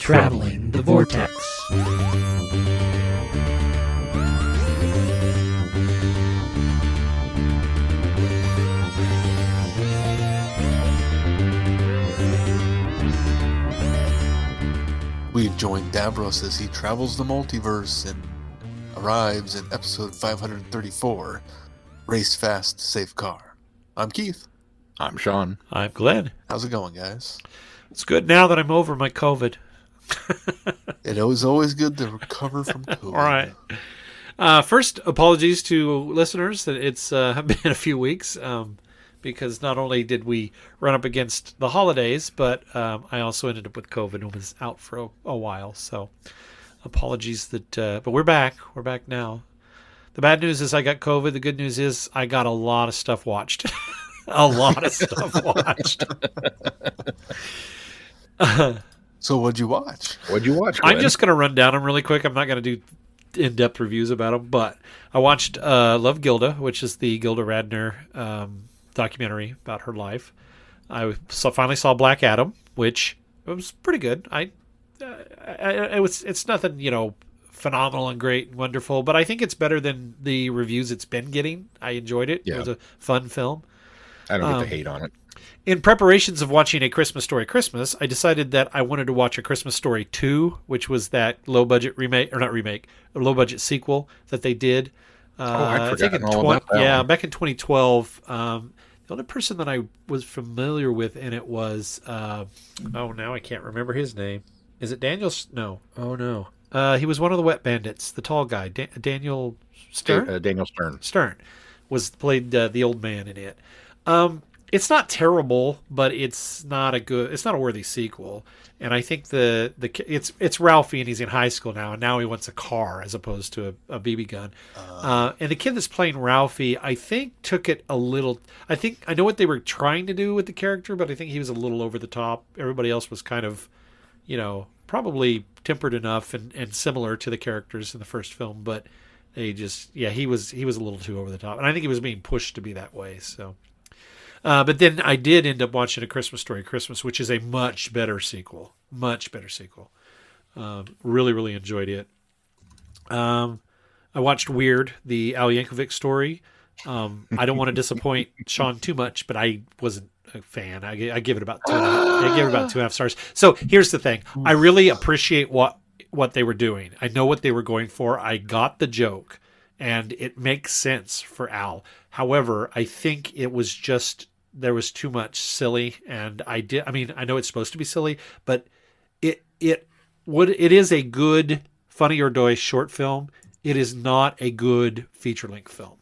Traveling the Vortex. We've joined Davros as he travels the multiverse and arrives in episode 534, Race Fast, Safe Car. I'm Keith. I'm Sean. I'm Glenn. How's it going, guys? It's good now that I'm over my COVID. It was always good to recover from COVID. All right. First, apologies to listeners that it's been a few weeks because not only did we run up against the holidays, but I also ended up with COVID and was out for a while. So apologies that, but we're back. We're back now. The bad news is I got COVID. The good news is I got a lot of stuff watched. A lot of stuff watched. So what'd you watch? What'd you watch, Glenn? I'm just going to run down them really quick. I'm not going to do in-depth reviews about them, but I watched Love Gilda, which is the Gilda Radner documentary about her life. I finally saw Black Adam, which was pretty good. It's nothing, phenomenal and great and wonderful, but I think it's better than the reviews it's been getting. I enjoyed it. Yeah. It was a fun film. I don't get to hate on it. In preparations of watching A Christmas Story Christmas, I decided that I wanted to watch A Christmas Story 2, which was that low-budget low-budget sequel that they did. I'd forgotten all about that one. Back in 2012. The only person that I was familiar with in it was, now I can't remember his name. Is it Daniel? No. Oh, no. He was one of the Wet Bandits, the tall guy. Daniel Stern? Daniel Stern. Stern played the old man in it. It's not terrible, but it's not a worthy sequel. And I think it's Ralphie and he's in high school now, and now he wants a car as opposed to a BB gun. And the kid that's playing Ralphie, I think took it a little. I know what they were trying to do with the character, but I think he was a little over the top. Everybody else was kind of, probably tempered enough and similar to the characters in the first film, but they just, he was a little too over the top, and I think he was being pushed to be that way. So. But then I did end up watching A Christmas Story Christmas, which is a much better sequel. Really, really enjoyed it. I watched Weird, the Al Yankovic story. I don't want to disappoint Sean too much, but I wasn't a fan. I give it about 2.5 stars. So here's the thing. I really appreciate what they were doing. I know what they were going for. I got the joke, and it makes sense for Al. However, I think it was just, there was too much silly, and I know it's supposed to be silly, but it is a good Funny or Die short film. It is not a good feature-length film.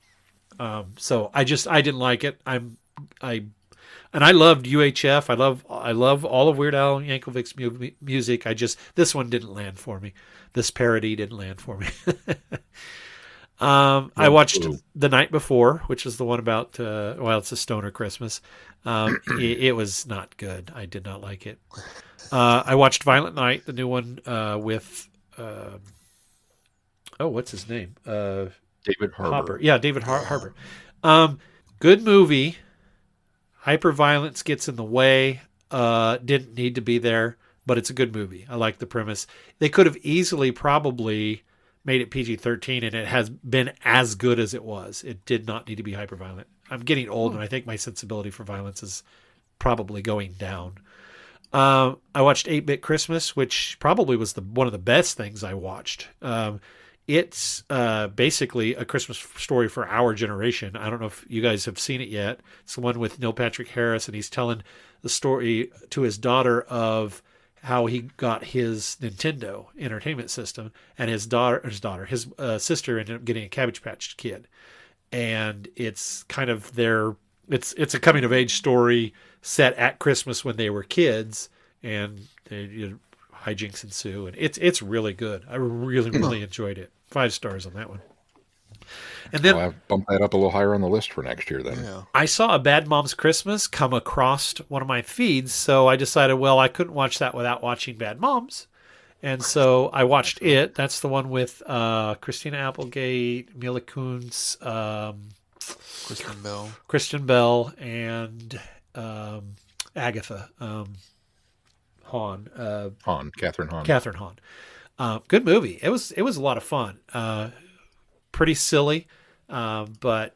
So I didn't like it. And I loved UHF. I love all of Weird Al Yankovic's music. This one didn't land for me. This parody didn't land for me. I watched The Night Before, which is the one about, it's a stoner Christmas. It was not good. I did not like it. I watched Violent Night, the new one with, what's his name? David Harbour. Yeah, David Harbour. Good movie. Hyper-violence gets in the way. Didn't need to be there, but it's a good movie. I like the premise. They could have easily probably made it PG-13, and it has been as good as it was. It did not need to be hyper-violent. I'm getting old, and I think my sensibility for violence is probably going down. I watched 8-Bit Christmas, which probably was one of the best things I watched. It's basically a Christmas story for our generation. I don't know if you guys have seen it yet. It's the one with Neil Patrick Harris, and he's telling the story to his daughter of how he got his Nintendo Entertainment System, and his sister ended up getting a Cabbage Patch Kid, and it's kind of it's a coming of age story set at Christmas when they were kids, and hijinks ensue, and it's really good. I really, really enjoyed it. 5 stars on that one. And then I'll bump that up a little higher on the list for next year then. Yeah. I saw A Bad Mom's Christmas come across one of my feeds, so I decided, I couldn't watch that without watching Bad Moms. And so I watched it. That's the one with Christina Applegate, Mila Kunis, Kristen Bell, and Agatha. Hahn. Catherine Hahn. Catherine Hahn. Good movie. It was a lot of fun. Pretty silly, but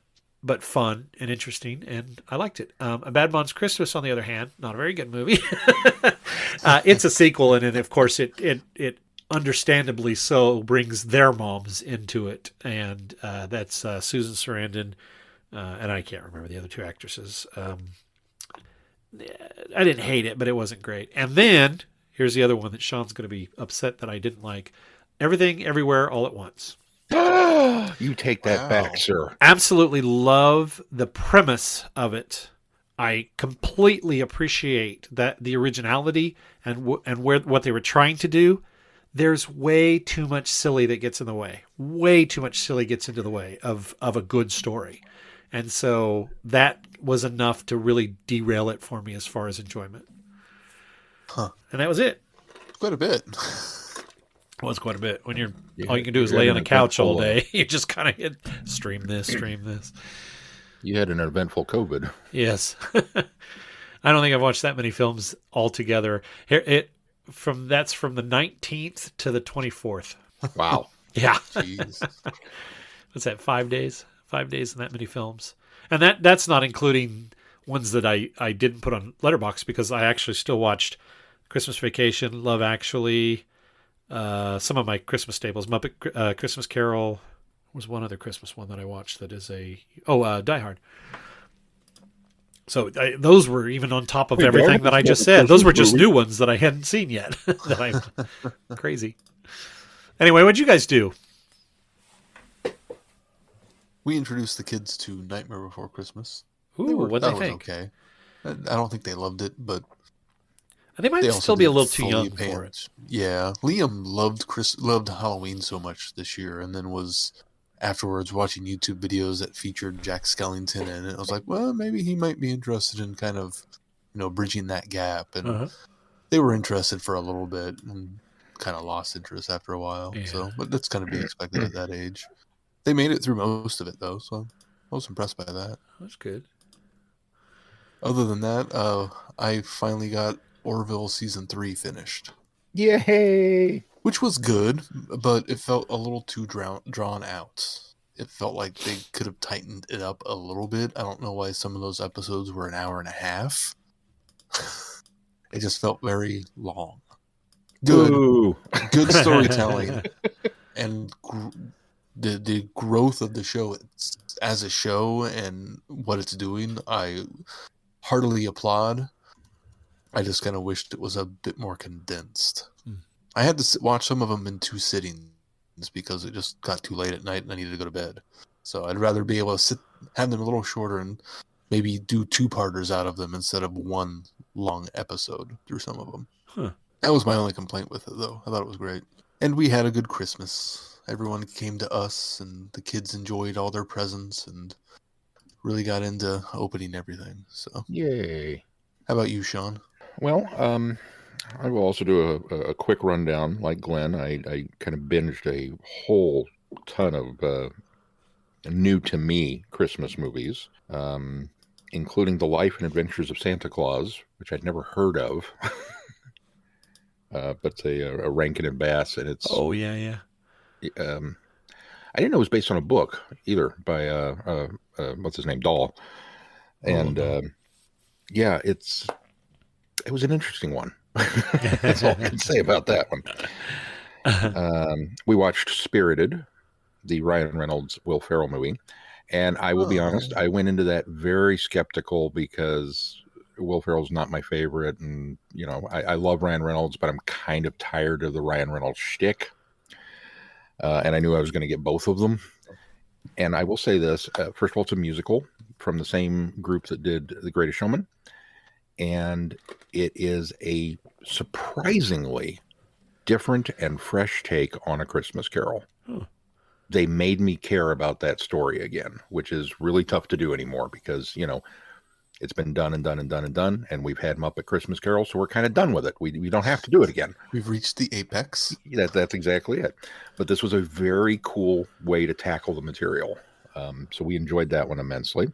fun and interesting, and I liked it. A Bad Moms Christmas, on the other hand, not a very good movie. It's a sequel, and of course it understandably so brings their moms into it, and that's Susan Sarandon, and I can't remember the other two actresses. I didn't hate it, but it wasn't great. And then here's the other one that Sean's going to be upset that I didn't like: Everything Everywhere All at Once. You take that back, sir. Absolutely love the premise of it. I completely appreciate that the originality and what they were trying to do. There's way too much silly that gets in the way. Way too much silly gets into the way of a good story. And so that was enough to really derail it for me as far as enjoyment. Huh. And that was it. Quite a bit. It was quite a bit. When all you can do is lay on the couch all day. You just kind of stream this. You had an eventful COVID. Yes. I don't think I've watched that many films altogether. That's from the 19th to the 24th. Wow. Yeah. Jeez. What's that, 5 days? 5 days and that many films. And that's not including ones that I didn't put on Letterboxd, because I actually still watched Christmas Vacation, Love Actually, some of my Christmas staples. Muppet Christmas Carol was one other Christmas one that I watched that is Die Hard. So those were even on top of everything that I just said. Those were just new ones that I hadn't seen yet. That I'm crazy. Anyway, what'd you guys do? We introduced the kids to Nightmare Before Christmas. Ooh, what'd they think? Okay. I don't think they loved it, but they might still be a little too young for it. Yeah, Liam loved Halloween so much this year, and then was afterwards watching YouTube videos that featured Jack Skellington in it. I was like, well, maybe he might be interested in kind of, bridging that gap. And they were interested for a little bit and kind of lost interest after a while. Yeah. So, but that's kind of be expected at that age. They made it through most of it though, so I was impressed by that. That's good. Other than that, I finally got Orville season 3 finished. Yay! Which was good, but it felt a little too drawn out. It felt like they could have tightened it up a little bit. I don't know why some of those episodes were an hour and a half. It just felt very long. Good storytelling, and the growth of the show as a show and what it's doing, I heartily applaud. I just kind of wished it was a bit more condensed. I had to watch some of them in 2 sittings because it just got too late at night and I needed to go to bed. So I'd rather be able to have them a little shorter and maybe do 2-parters out of them instead of one long episode through some of them. Huh. That was my only complaint with it, though. I thought it was great. And we had a good Christmas. Everyone came to us, and the kids enjoyed all their presents and really got into opening everything. So, yay. How about you, Sean? Well, I will also do a quick rundown. Like Glenn, I kind of binged a whole ton of new-to-me Christmas movies, including The Life and Adventures of Santa Claus, which I'd never heard of. But it's a Rankin and Bass, and it's... Oh, yeah. I didn't know it was based on a book, either, by, what's his name, Dahl. And, yeah, it was an interesting one. That's all I can say about that one. We watched Spirited, the Ryan Reynolds, Will Ferrell movie. And I will be honest, I went into that very skeptical because Will Ferrell's not my favorite. And, I love Ryan Reynolds, but I'm kind of tired of the Ryan Reynolds shtick. And I knew I was going to get both of them. And I will say this. First of all, it's a musical from the same group that did The Greatest Showman. And it is a surprisingly different and fresh take on A Christmas Carol. They made me care about that story again, which is really tough to do anymore because, it's been done and done and done and done, and we've had Muppet Christmas Carol, so we're kind of done with it. We don't have to do it again. We've reached the apex. That's exactly it. But this was a very cool way to tackle the material. So we enjoyed that one immensely.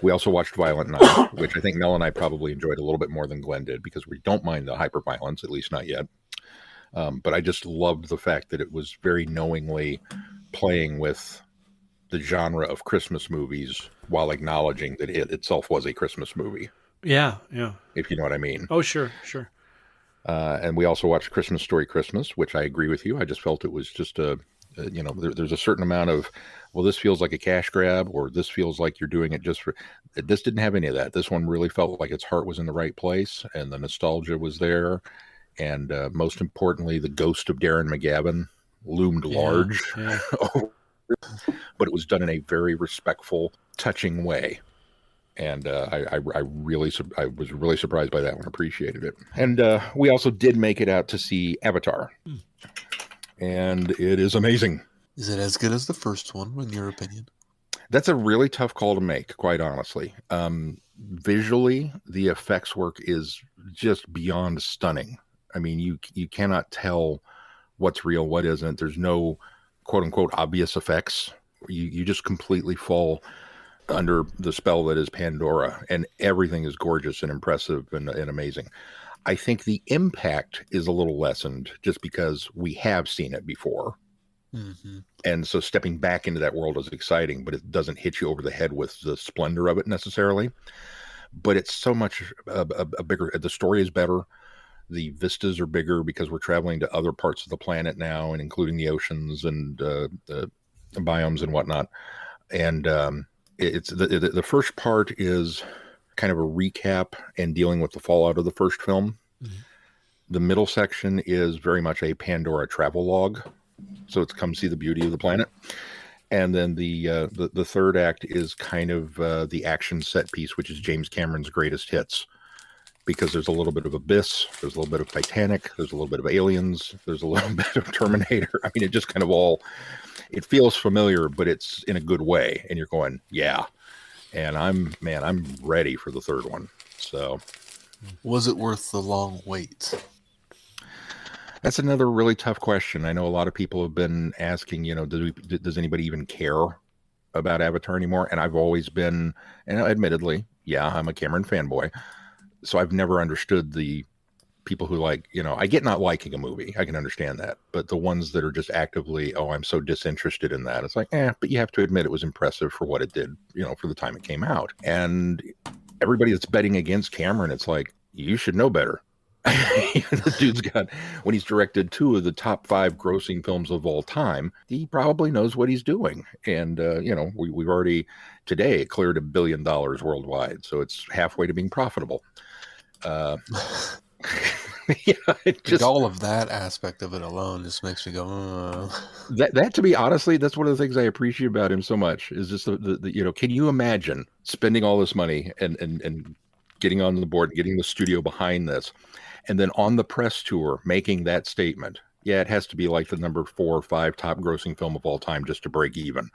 We also watched Violent Night, which I think Mel and I probably enjoyed a little bit more than Glenn did because we don't mind the hyperviolence, at least not yet. But I just loved the fact that it was very knowingly playing with the genre of Christmas movies while acknowledging that it itself was a Christmas movie. Yeah. If you know what I mean. Oh, sure. And we also watched Christmas Story Christmas, which I agree with you. I just felt it was just there's a certain amount of, well, this feels like a cash grab, or this feels like you're doing it just for. This didn't have any of that. This one really felt like its heart was in the right place, and the nostalgia was there, and most importantly, the ghost of Darren McGavin loomed large. Yeah. But it was done in a very respectful, touching way. And I was really surprised by that one. Appreciated it. And we also did make it out to see Avatar. And it is amazing. Is it as good as the first one, in your opinion? That's a really tough call to make, quite honestly. Visually, the effects work is just beyond stunning. I mean, you cannot tell what's real, what isn't. There's no quote-unquote obvious effects. You just completely fall under the spell that is Pandora, and everything is gorgeous and impressive and amazing. I think the impact is a little lessened just because we have seen it before. Mm-hmm. And so stepping back into that world is exciting, but it doesn't hit you over the head with the splendor of it necessarily. But it's so much a bigger, the story is better. The vistas are bigger because we're traveling to other parts of the planet now, and including the oceans and the biomes and whatnot. And it's the first part is kind of a recap and dealing with the fallout of the first film. Mm-hmm. The middle section is very much a Pandora travel log, so it's come see the beauty of the planet. And then the third act is kind of the action set piece, which is James Cameron's greatest hits. Because there's a little bit of Abyss, there's a little bit of Titanic, there's a little bit of Aliens, there's a little bit of Terminator. I mean, it just kind of it feels familiar, but it's in a good way. And you're going, yeah. And I'm ready for the third one. So, was it worth the long wait? That's another really tough question. I know a lot of people have been asking, does anybody even care about Avatar anymore? And I've always been, and admittedly, yeah, I'm a Cameron fanboy. So I've never understood the people who I get not liking a movie. I can understand that. But the ones that are just actively, I'm so disinterested in that. It's like, but you have to admit it was impressive for what it did, for the time it came out. And everybody that's betting against Cameron, it's like, you should know better. The dude's when he's directed 2 of the top 5 grossing films of all time, he probably knows what he's doing. And, we've already today cleared $1 billion worldwide. So it's halfway to being profitable. All of that aspect of it alone just makes me go. That to be honestly, that's one of the things I appreciate about him so much is just the can you imagine spending all this money and getting on the board and getting the studio behind this, and then on the press tour making that statement? Yeah, it has to be like the number 4 or 5 top grossing film of all time just to break even.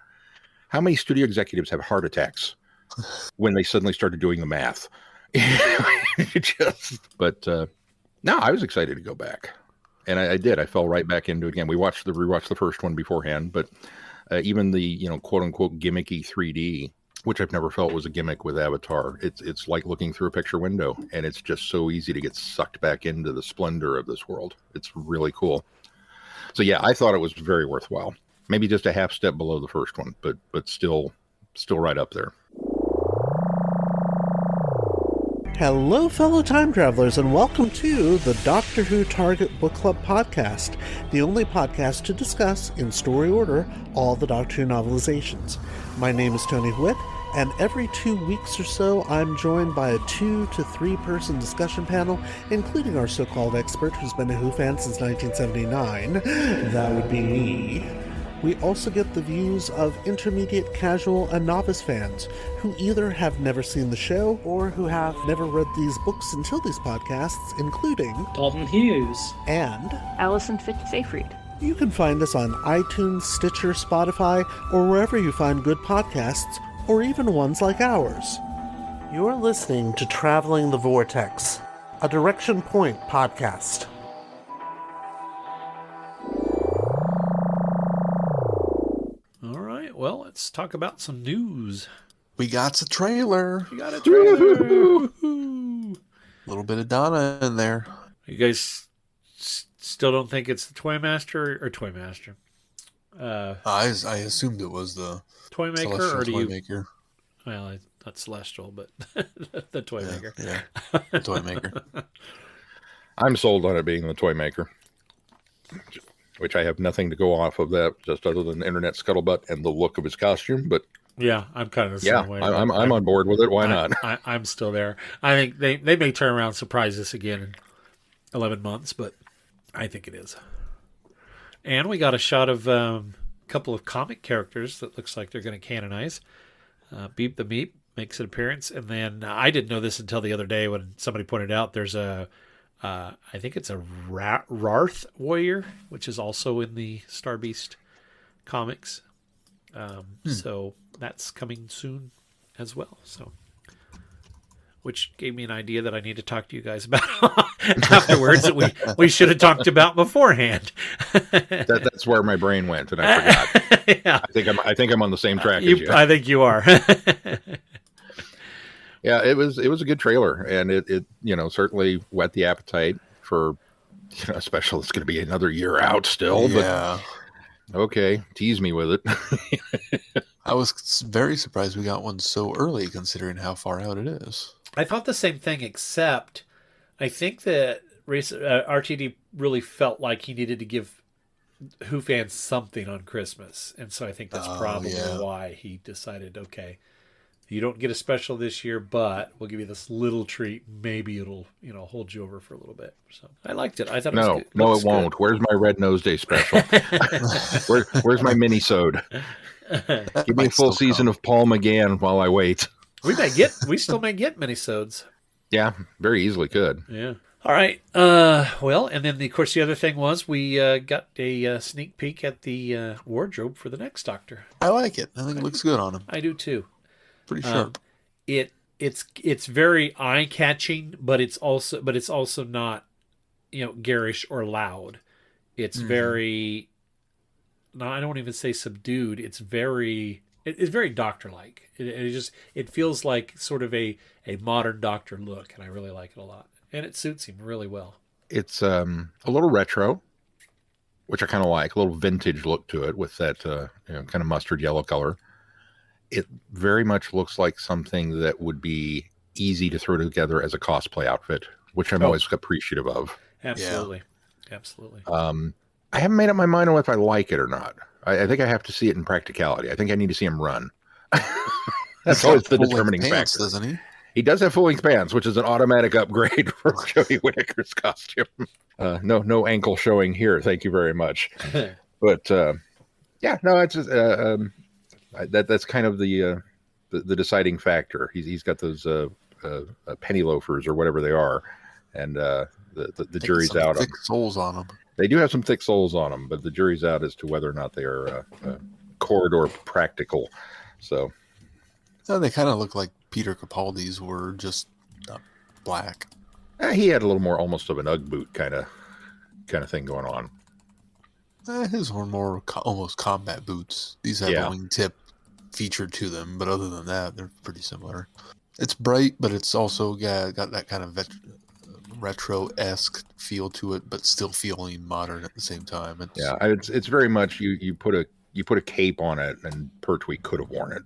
How many studio executives have heart attacks when they suddenly started doing the math? No, I was excited to go back, and I did. I fell right back into it again. We rewatched the first one beforehand, but even the quote unquote gimmicky 3D, which I've never felt was a gimmick with Avatar. It's like looking through a picture window, and it's just so easy to get sucked back into the splendor of this world. It's really cool. So yeah, I thought it was very worthwhile. Maybe just a half step below the first one, but still right up there. Hello, fellow time travelers, and welcome to the Doctor Who Target Book Club podcast, the only podcast to discuss, in story order, all the Doctor Who novelizations. My name is Tony Whitt, and every 2 weeks or so, I'm joined by a 2 to 3 person discussion panel, including our so-called expert who's been a Who fan since 1979. That would be me. We also get the views of intermediate, casual, and novice fans who either have never seen the show or who have never read these books until these podcasts, including Dalton Hughes and Alison Fitz-Seyfried. You can find us on iTunes, Stitcher, Spotify, or wherever you find good podcasts, or even ones like ours. You're listening to Traveling the Vortex, a Direction Point podcast. Well, let's talk about some news. We got a trailer. We got a trailer. A little bit of Donna in there. You guys still don't think it's the Toy Master or Toy Master? I assumed it was the Toy Maker, Celestial or do Toy you? Maker. Well, not Celestial, but the Toy Maker. Yeah, the Toy Maker. I'm sold on it being the Toy Maker, which I have nothing to go off of that, just other than internet scuttlebutt and the look of his costume. But Yeah, I'm kind of the yeah, same way. I'm on board with it. Why not? I'm still there. I think they may turn around and surprise us again in 11 months, but I think it is. And we got a shot of a couple of comic characters that looks like they're going to canonize. Beep the Meep makes an appearance, and then I didn't know this until the other day when somebody pointed out there's a I think it's a Rarth warrior, which is also in the Star Beast comics. So that's coming soon as well. So, which gave me an idea that I need to talk to you guys about afterwards that we should have talked about beforehand. That's where my brain went, and I forgot. Yeah. I think I'm on the same track as you. I think you are. Yeah, it was a good trailer, and it certainly whet the appetite for a special that's going to be another year out still. Yeah. But okay, tease me with it. I was very surprised we got one so early, considering how far out it is. I thought the same thing, except I think that RTD really felt like he needed to give Who fans something on Christmas, and so I think that's probably why he decided, okay, you don't get a special this year, but we'll give you this little treat. Maybe it'll, hold you over for a little bit. So I liked it. I thought it was good. No, it won't. Good. Where's my Red Nose Day special? Where's my mini-sode? Give me a full season of Paul McGann while I wait. We still may get minisodes. Yeah, very easily could. Yeah. All right. Well, and then of course the other thing was we got a sneak peek at the wardrobe for the next Doctor. I like it. I think it looks good on him. I do too. Pretty sharp. It's very eye catching, but it's also not garish or loud. It's very. No, I don't even say subdued. It's very Doctor like. It feels like sort of a modern Doctor look, and I really like it a lot. And it suits him really well. It's a little retro, which I kind of like. A little vintage look to it with that kind of mustard yellow color. It very much looks like something that would be easy to throw together as a cosplay outfit, which I'm always appreciative of. Absolutely. Yeah. Absolutely. I haven't made up my mind on if I like it or not. I think I have to see it in practicality. I think I need to see him run. That's always the determining factor. Doesn't he? He does have full-length pants, which is an automatic upgrade for Jodie Whittaker's costume. No ankle showing here. Thank you very much. But it's just, that's kind of the deciding factor. He's got those penny loafers or whatever they are, and the jury's out. Thick soles on them. They do have some thick soles on them, but the jury's out as to whether or not they are corridor practical. So they kind of look like Peter Capaldi's were, just not black. He had a little more almost of an Ugg boot kind of thing going on. His were more almost combat boots. These have a wingtip featured to them, but other than that, they're pretty similar. It's bright, but it's also got that kind of retro-esque feel to it, but still feeling modern at the same time. It's very much you put a cape on it, and Pertwee could have worn it.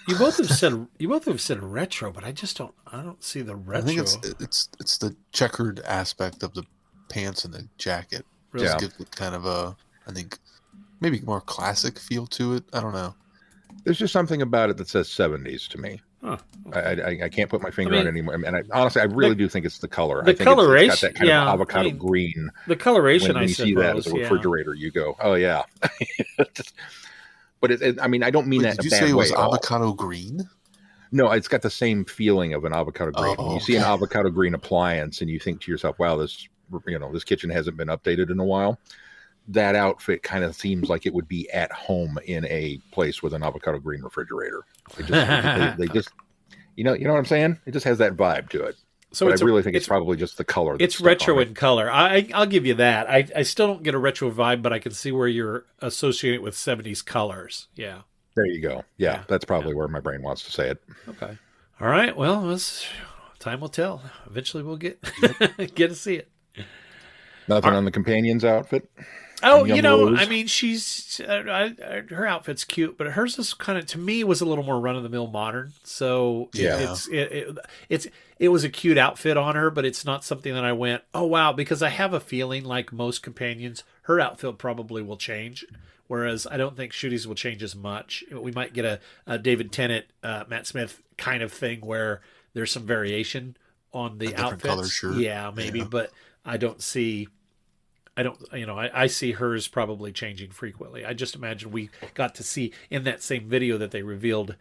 You both have said retro, but I don't see the retro. I think it's the checkered aspect of the pants and the jacket. Just gives it kind of a, I think, maybe more classic feel to it. I don't know. There's just something about it that says 70s to me. Huh. I can't put my finger on it anymore. And honestly, I really do think it's the color. The coloration, it's got that kind of avocado green. The coloration, when you see that as a refrigerator, you go, oh yeah. But I don't mean that in a bad way. Did you say it was avocado green? No, it's got the same feeling of an avocado green. When you see an avocado green appliance and you think to yourself, wow, this kitchen hasn't been updated in a while. That outfit kind of seems like it would be at home in a place with an avocado green refrigerator. They just you know what I'm saying? It just has that vibe to it. So I really think it's probably just the color. It's retro in color. I'll give you that. I still don't get a retro vibe, but I can see where you're associating it with 70s colors. Yeah. There you go. Yeah, Yeah. that's probably where my brain wants to say it. Okay. All right. Well, time will tell. Eventually, we'll get get to see it. Nothing on the companion's outfit? Oh, Young Rose? I mean, she's her outfit's cute, but hers is kind of, to me, was a little more run of the mill modern. So Yeah. it was a cute outfit on her, but it's not something that I went, oh wow, because I have a feeling like most companions, her outfit probably will change. Whereas I don't think Shooty's will change as much. We might get a David Tennant, Matt Smith kind of thing where there's some variation on the outfits. Color shirt. Yeah, maybe, but I don't see. I see hers probably changing frequently. I just imagine we got to see in that same video that they revealed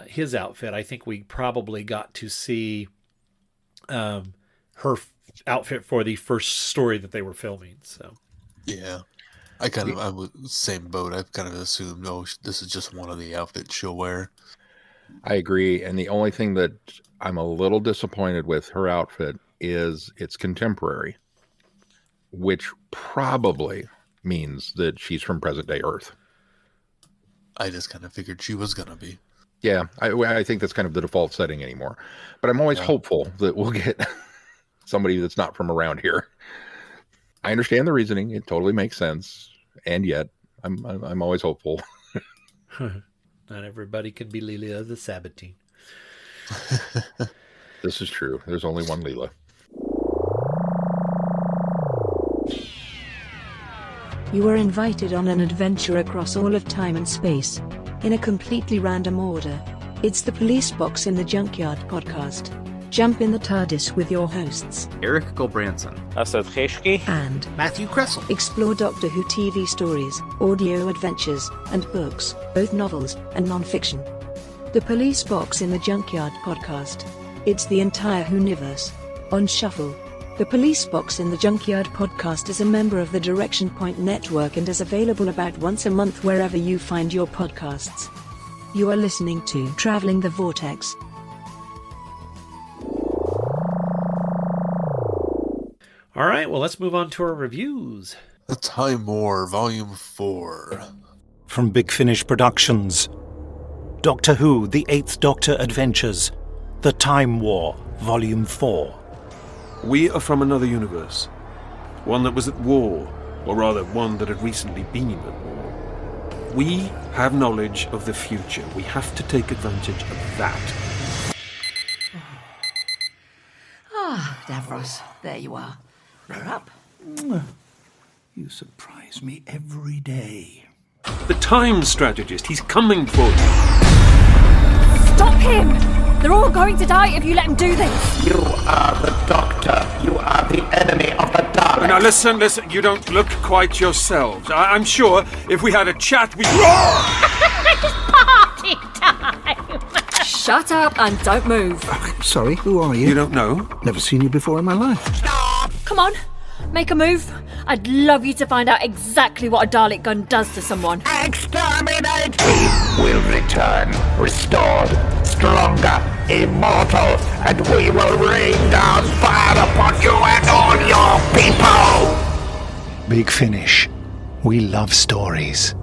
his outfit. I think we probably got to see her outfit for the first story that they were filming. So Yeah. I'm with the same boat. I've kind of assumed, this is just one of the outfits she'll wear. I agree. And the only thing that I'm a little disappointed with her outfit is it's contemporary, which probably means that she's from present day Earth. I just kind of figured she was going to be. Yeah, I think that's kind of the default setting anymore. But I'm always hopeful that we'll get somebody that's not from around here. I understand the reasoning; it totally makes sense, and yet I'm always hopeful. Not everybody can be Leela the Sabatine. This is true. There's only one Leela. You were invited on an adventure across all of time and space, in a completely random order. It's the Police Box in the Junkyard podcast. Jump in the TARDIS with your hosts, Eric Gulbranson, Asad Kheshki, and Matthew Kressel. explore Doctor Who TV stories, audio adventures, and books, both novels and non-fiction. The Police Box in the Junkyard podcast. It's the entire Whoniverse on shuffle. The Police Box in the Junkyard podcast is a member of the Direction Point Network and is available about once a month wherever you find your podcasts. You are listening to Traveling the Vortex. All right, well, let's move on to our reviews. The Time War, Volume 4. From Big Finish Productions. Doctor Who, The Eighth Doctor Adventures. The Time War, Volume 4. We are from another universe. One that was at war, or rather one that had recently been at war. We have knowledge of the future. We have to take advantage of that. Davros, there you are. You're up. You surprise me every day. The time strategist, he's coming for you. Stop him! They're all going to die if you let him do this. You are the Doctor. You are the enemy of the Daleks. Now listen, you don't look quite yourselves. I'm sure if we had a chat, we... It's party time! Shut up and don't move. Sorry, who are you? You don't know? Never seen you before in my life. Come on, make a move. I'd love you to find out exactly what a Dalek gun does to someone. Exterminate! We will return, restored, stronger, immortal, and we will rain down fire upon you and all your people! Big Finish. We love stories.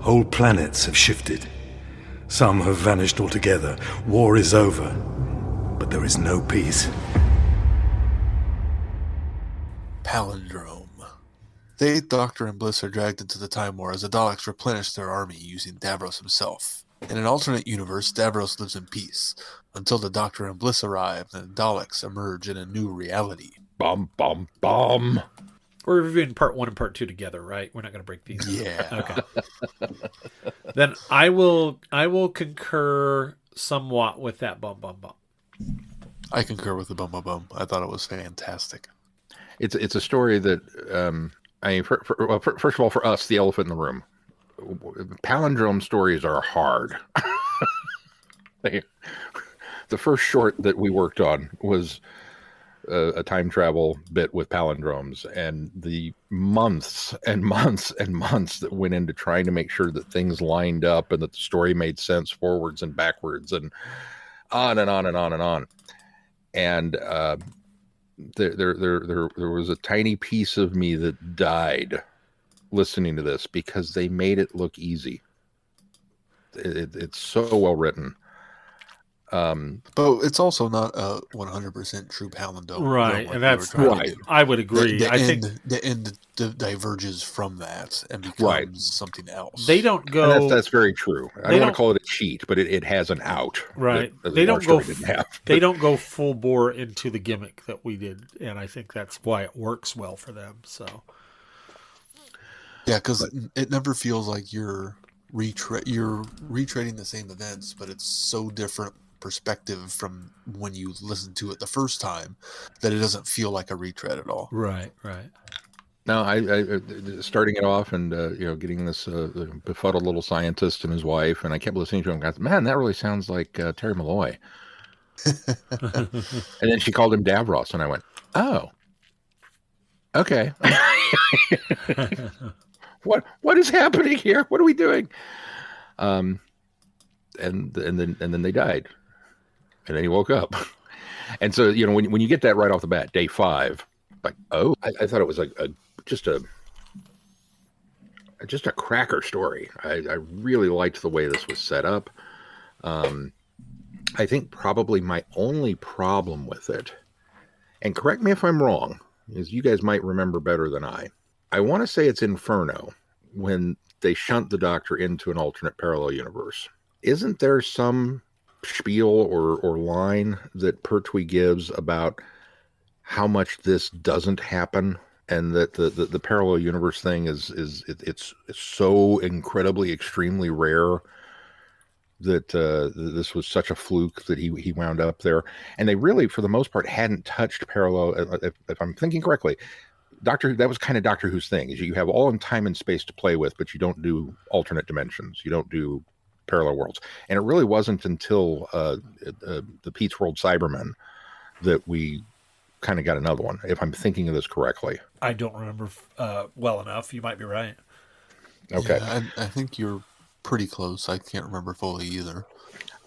Whole planets have shifted. Some have vanished altogether. War is over. But there is no peace. Palindrome. The Eighth Doctor and Bliss are dragged into the Time War as the Daleks replenish their army using Davros himself. In an alternate universe, Davros lives in peace, until the Doctor and Bliss arrive and the Daleks emerge in a new reality. Bum, bum, bum. We're reviewing part 1 and part 2 together, right? We're not going to break these. Yeah. Okay. Then I will concur somewhat with that bum bum bum. I concur with the bum bum bum. I thought it was fantastic. It's a story that first of all, for us, the elephant in the room, palindrome stories are hard. The first short that we worked on was a time travel bit with palindromes, and the months and months and months that went into trying to make sure that things lined up and that the story made sense forwards and backwards and on and on and on and on. And there was a tiny piece of me that died listening to this because they made it look easy. It's so well written. But it's also not a 100% true palindrome. Right, like and they were that's trying to do. I would agree. The I end, think the end diverges from that and becomes Right. something else. they don't And go. that's very true. I don't want to call it a cheat, but it has an out. Right. That They our don't go. story didn't have. They don't go full bore into the gimmick that we did, and I think that's why it works well for them. So. Yeah, because it never feels like you're retreading the same events, but it's so different perspective from when you listen to it the first time that it doesn't feel like a retread at all. Right. Right. No, I starting it off and getting this befuddled little scientist and his wife, and I kept listening to him. And I thought, man, that really sounds like Terry Malloy. And then she called him Davros, and I went, oh, okay. What is happening here? What are we doing? And then they died, and then he woke up. And so when you get that right off the bat, day 5, like, oh, I thought it was like just a cracker story. I really liked the way this was set up. I think probably my only problem with it, and correct me if I'm wrong, is you guys might remember better than I want to say it's Inferno when they shunt the Doctor into an alternate parallel universe. Isn't there some spiel or line that Pertwee gives about how much this doesn't happen, and that the parallel universe thing it's so incredibly extremely rare that this was such a fluke that he wound up there, and they really for the most part hadn't touched parallel. If I'm thinking correctly, that was kind of Doctor Who's thing, is you have all in time and space to play with, but you don't do alternate dimensions, you don't do parallel worlds. And it really wasn't until the Pete's World Cybermen that we kind of got another one, if I'm thinking of this correctly. I don't remember well enough. You might be right. Okay. Yeah, I think you're pretty close. I can't remember fully either.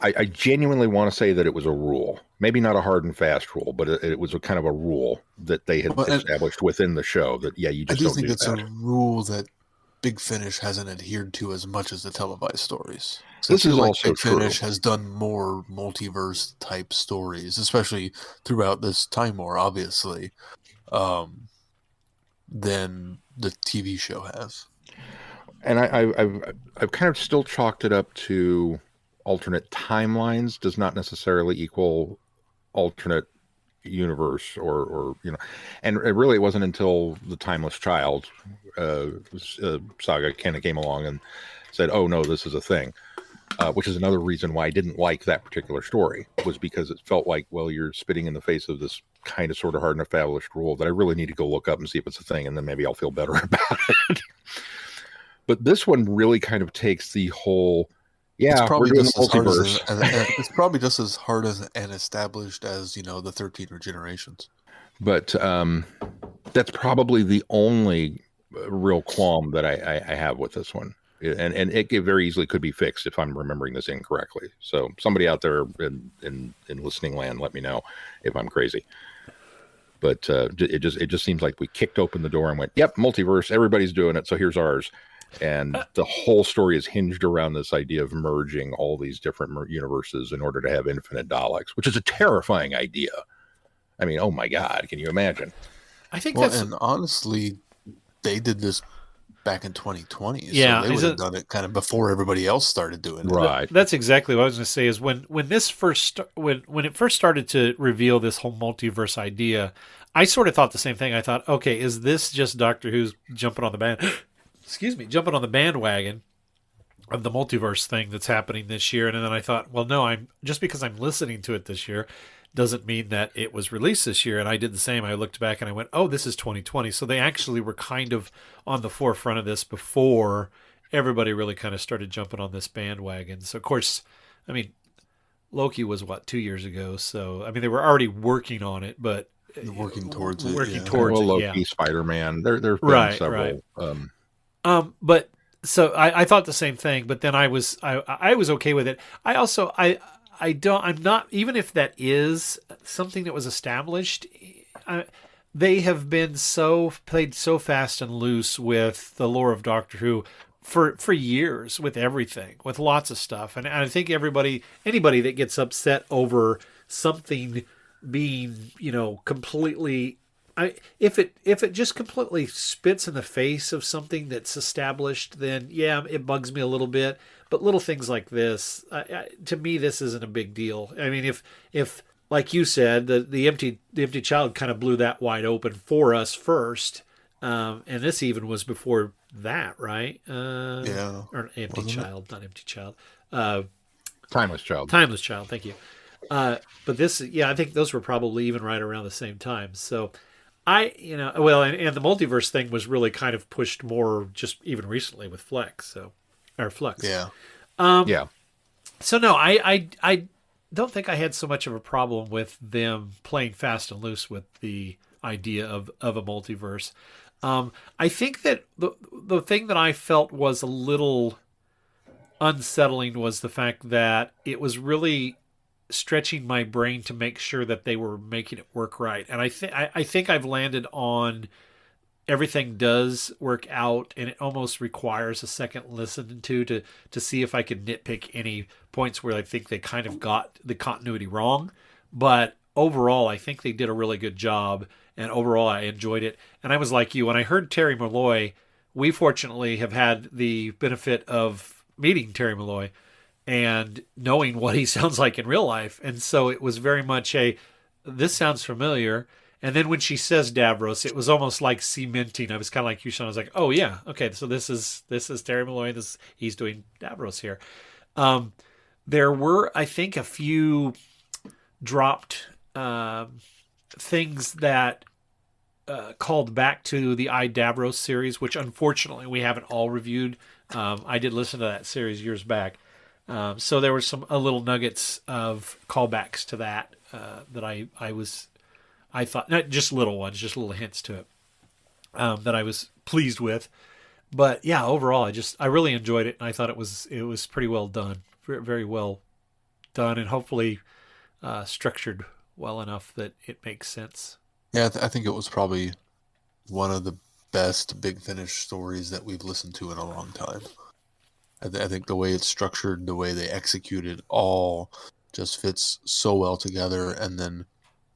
I genuinely want to say that it was a rule, maybe not a hard and fast rule, but it was a kind of a rule that they had established within the show that, you just don't do that. I do think it's a rule that Big Finish hasn't adhered to as much as the televised stories. So this is also Big true. Finish has done more multiverse type stories, especially throughout this time war, obviously, than the TV show has. And I've kind of still chalked it up to alternate timelines does not necessarily equal alternate universe or and it really wasn't until the Timeless Child saga kind of came along and said, oh no, this is a thing, which is another reason why I didn't like that particular story, was because it felt like, well, you're spitting in the face of this kind of sort of hard and established rule that I really need to go look up and see if it's a thing, and then maybe I'll feel better about it. But this one really kind of takes the whole, it's probably just as hard it's probably just as hard as and established as the 13 Regenerations. But that's probably the only real qualm that I have with this one, and it very easily could be fixed if I'm remembering this incorrectly. So somebody out there in listening land, let me know if I'm crazy. But it just seems like we kicked open the door and went, yep, multiverse, everybody's doing it, so here's ours. And the whole story is hinged around this idea of merging all these different universes in order to have infinite Daleks, which is a terrifying idea. I mean, oh my God, can you imagine? I think and honestly, they did this back in 2020. Yeah, so they would have done it kind of before everybody else started doing it. Right. That's exactly what I was going to say. Is when it first started to reveal this whole multiverse idea, I sort of thought the same thing. I thought, okay, is this just Doctor Who's jumping on the bandwagon of the multiverse thing that's happening this year? And then I thought, well, no, just because I'm listening to it this year doesn't mean that it was released this year. And I did the same. I looked back and I went, oh, this is 2020. So they actually were kind of on the forefront of this before everybody really kind of started jumping on this bandwagon. So, of course, I mean, Loki was, 2 years ago? So, I mean, they were already working on it, but... Working towards it. Loki, Spider-Man. There's been several... Right. But so I thought the same thing, but then I was okay with it. I'm not, even if that is something that was established, they have been played so fast and loose with the lore of Doctor Who for years with everything, with lots of stuff. And I think anybody that gets upset over something being, completely, if it just completely spits in the face of something that's established, then yeah, it bugs me a little bit. But little things like this, to me, this isn't a big deal. I mean, if like you said, the empty child kind of blew that wide open for us first, and this even was before that, right? Yeah. Or empty child, not empty child. Timeless Child. Timeless Child. Thank you. But this, yeah, I think those were probably even right around the same time. So and the multiverse thing was really kind of pushed more just even recently with Flux. Yeah. Yeah. So no, I don't think I had so much of a problem with them playing fast and loose with the idea of a multiverse. I think that the thing that I felt was a little unsettling was the fact that it was really stretching my brain to make sure that they were making it work right. And I think I've landed on everything does work out, and it almost requires a second listen to see if I can nitpick any points where I think they kind of got the continuity wrong. But overall, I think they did a really good job, and overall, I enjoyed it. And I was like you, when I heard Terry Malloy, we fortunately have had the benefit of meeting Terry Malloy and knowing what he sounds like in real life. And so it was very much this sounds familiar. And then when she says Davros, it was almost like cementing. I was kind of like you, Sean. I was like, oh yeah, okay, so this is Terry Malloy. He's doing Davros here. There were, I think, a few dropped things that called back to the I, Davros series, which unfortunately we haven't all reviewed. I did listen to that series years back. So there were some little nuggets of callbacks to that that I thought, not just little ones, just little hints to it that I was pleased with. But yeah, overall, I really enjoyed it, and I thought it was pretty well done, very, very well done, and hopefully structured well enough that it makes sense. Yeah, I think it was probably one of the best Big Finish stories that we've listened to in a long time. I think the way it's structured, the way they execute it, all just fits so well together, and then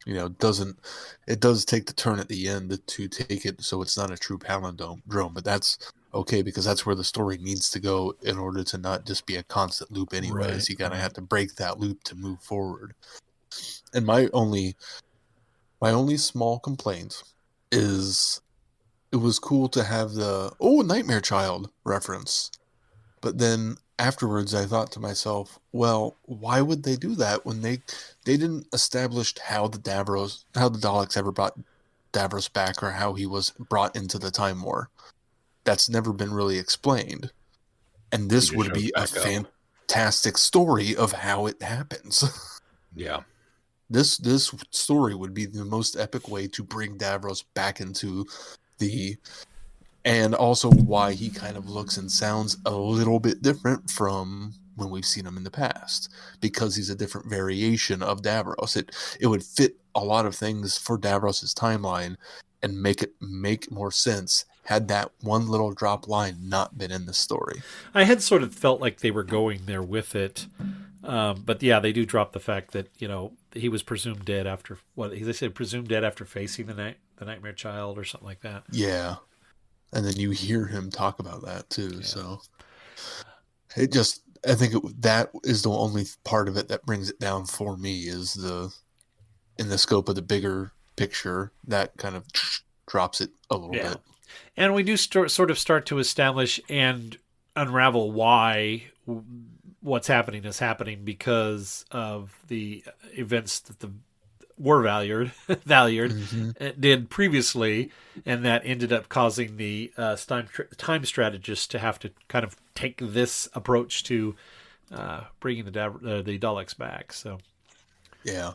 it does take the turn at the end to take it so it's not a true palindrome, but that's okay because that's where the story needs to go in order to not just be a constant loop anyways. Right, You gotta have to break that loop to move forward. And my only small complaint is it was cool to have the Nightmare Child reference, but then afterwards I thought to myself, well, why would they do that when they didn't establish how the Daleks ever brought Davros back or how he was brought into the Time War? That's never been really explained. And this would be a fantastic story of how it happens. Yeah. This story would be the most epic way to bring Davros back into and also why he kind of looks and sounds a little bit different from when we've seen him in the past, because he's a different variation of Davros. It would fit a lot of things for Davros's timeline and make more sense had that one little drop line not been in the story. I had sort of felt like they were going there with it. But yeah, they do drop the fact that, he was presumed dead after they said presumed dead after facing the Nightmare Child or something like that. Yeah. And then you hear him talk about that too. Yeah. So I think that is the only part of it that brings it down for me is in the scope of the bigger picture that kind of drops it a little bit. And we do sort of start to establish and unravel why what's happening is happening because of the events that the were valued did previously, and that ended up causing the time strategists to have to kind of take this approach to bringing the Daleks back. So, yeah,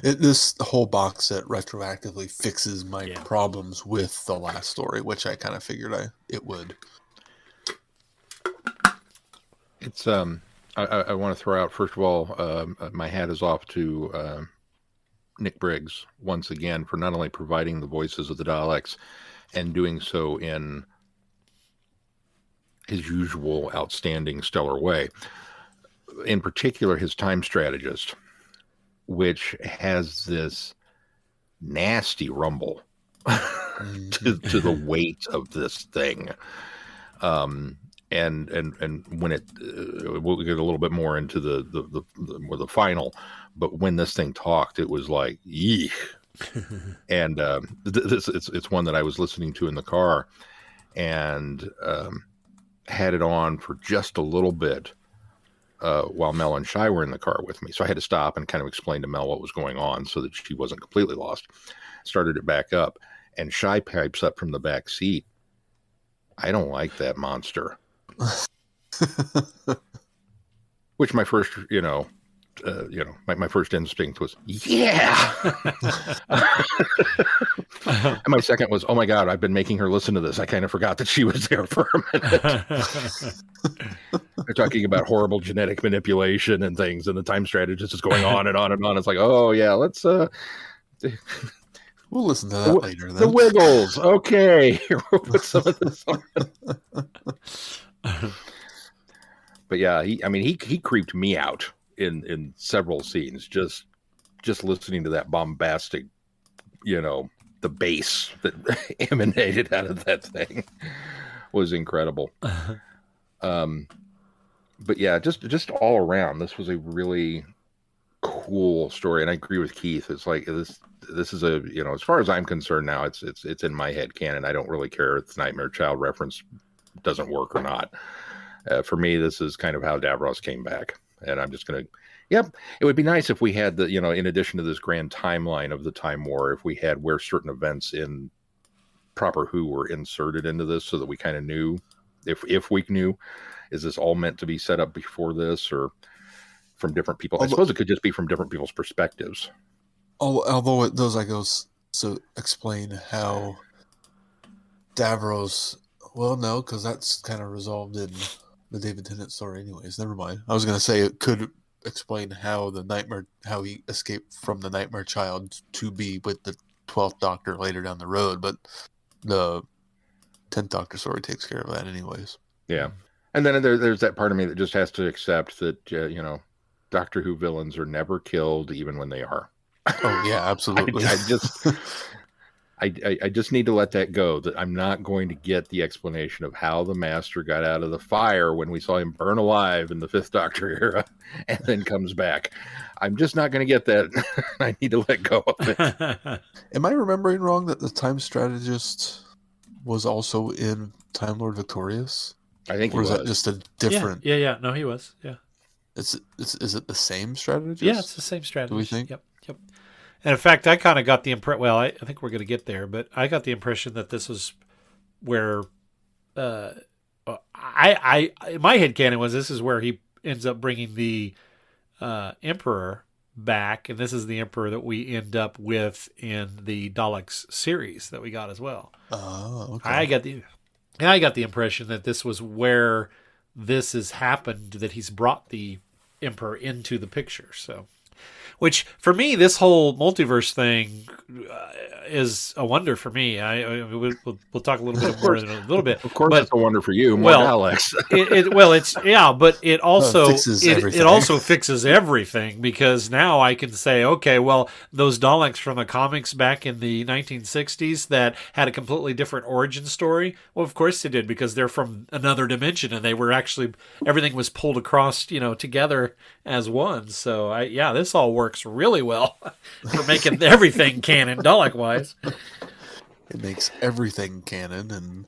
this whole box set retroactively fixes my problems with the last story, which I kind of figured it would. It's I want to throw out, first of all, my hat is off to Nick Briggs once again for not only providing the voices of the Daleks and doing so in his usual outstanding stellar way. In particular, his time strategist, which has this nasty rumble to the weight of this thing. And when it we'll get a little bit more into the final, but when this thing talked, it was like, eek. And it's one that I was listening to in the car, and had it on for just a little bit while Mel and Shai were in the car with me. So I had to stop and kind of explain to Mel what was going on so that she wasn't completely lost. Started it back up, and Shai pipes up from the back seat, "I don't like that monster." Which my first, my first instinct was, yeah. And my second was, oh my God, I've been making her listen to this. I kind of forgot that she was there for a minute. They're talking about horrible genetic manipulation and things, and the time strategist is going on and on and on. It's like, oh yeah, let's we'll listen to that later. Then. The Wiggles, okay. We'll put some of this on. But yeah, he creeped me out in several scenes, just listening to that bombastic, the bass that emanated out of that thing was incredible. But yeah, just all around, this was a really cool story, and I agree with Keith. It's like this is a, as far as I'm concerned now, it's in my head canon. I don't really care if the Nightmare Child reference doesn't work or not. For me, this is kind of how Davros came back. And I'm just going to, it would be nice if we had in addition to this grand timeline of the Time War, if we had where certain events in proper Who were inserted into this so that we kind of knew, if we knew, is this all meant to be set up before this or from different people? I suppose it could just be from different people's perspectives. Although it does, explain how Davros, well, no, because that's kind of resolved in the David Tennant story anyways. Never mind. I was going to say it could explain how how he escaped from the Nightmare Child to be with the 12th Doctor later down the road, but the 10th Doctor story takes care of that anyways. Yeah. And then there's that part of me that just has to accept that, Doctor Who villains are never killed even when they are. Oh, yeah, absolutely. I just need to let that go, that I'm not going to get the explanation of how the Master got out of the fire when we saw him burn alive in the 5th Doctor era and then comes back. I'm just not going to get that. I need to let go of it. Am I remembering wrong that the Time Strategist was also in Time Lord Victorious? I think or is that just a different... Yeah. No, he was. Yeah. Is it the same strategist? Yeah, it's the same strategist. Do we think? Yep. And in fact, I kind of got the impression. Well, I think we're going to get there, but I got the impression that this was where, I in my headcanon was this is where he ends up bringing the Emperor back, and this is the Emperor that we end up with in the Daleks series that we got as well. Oh, okay. I got the impression that this was where this has happened, that he's brought the Emperor into the picture. So, which for me, this whole multiverse thing is a wonder for me. We'll talk a little bit more in a little bit. Of course, but, it's a wonder for you, more Alex. But it also it also fixes everything, because now I can say, okay, well, those Daleks from the comics back in the 1960s that had a completely different origin story. Well, of course they did, because they're from another dimension, and they were actually, everything was pulled across, together as one. So this all works really well for making everything canon Dalek-wise. It makes everything canon, and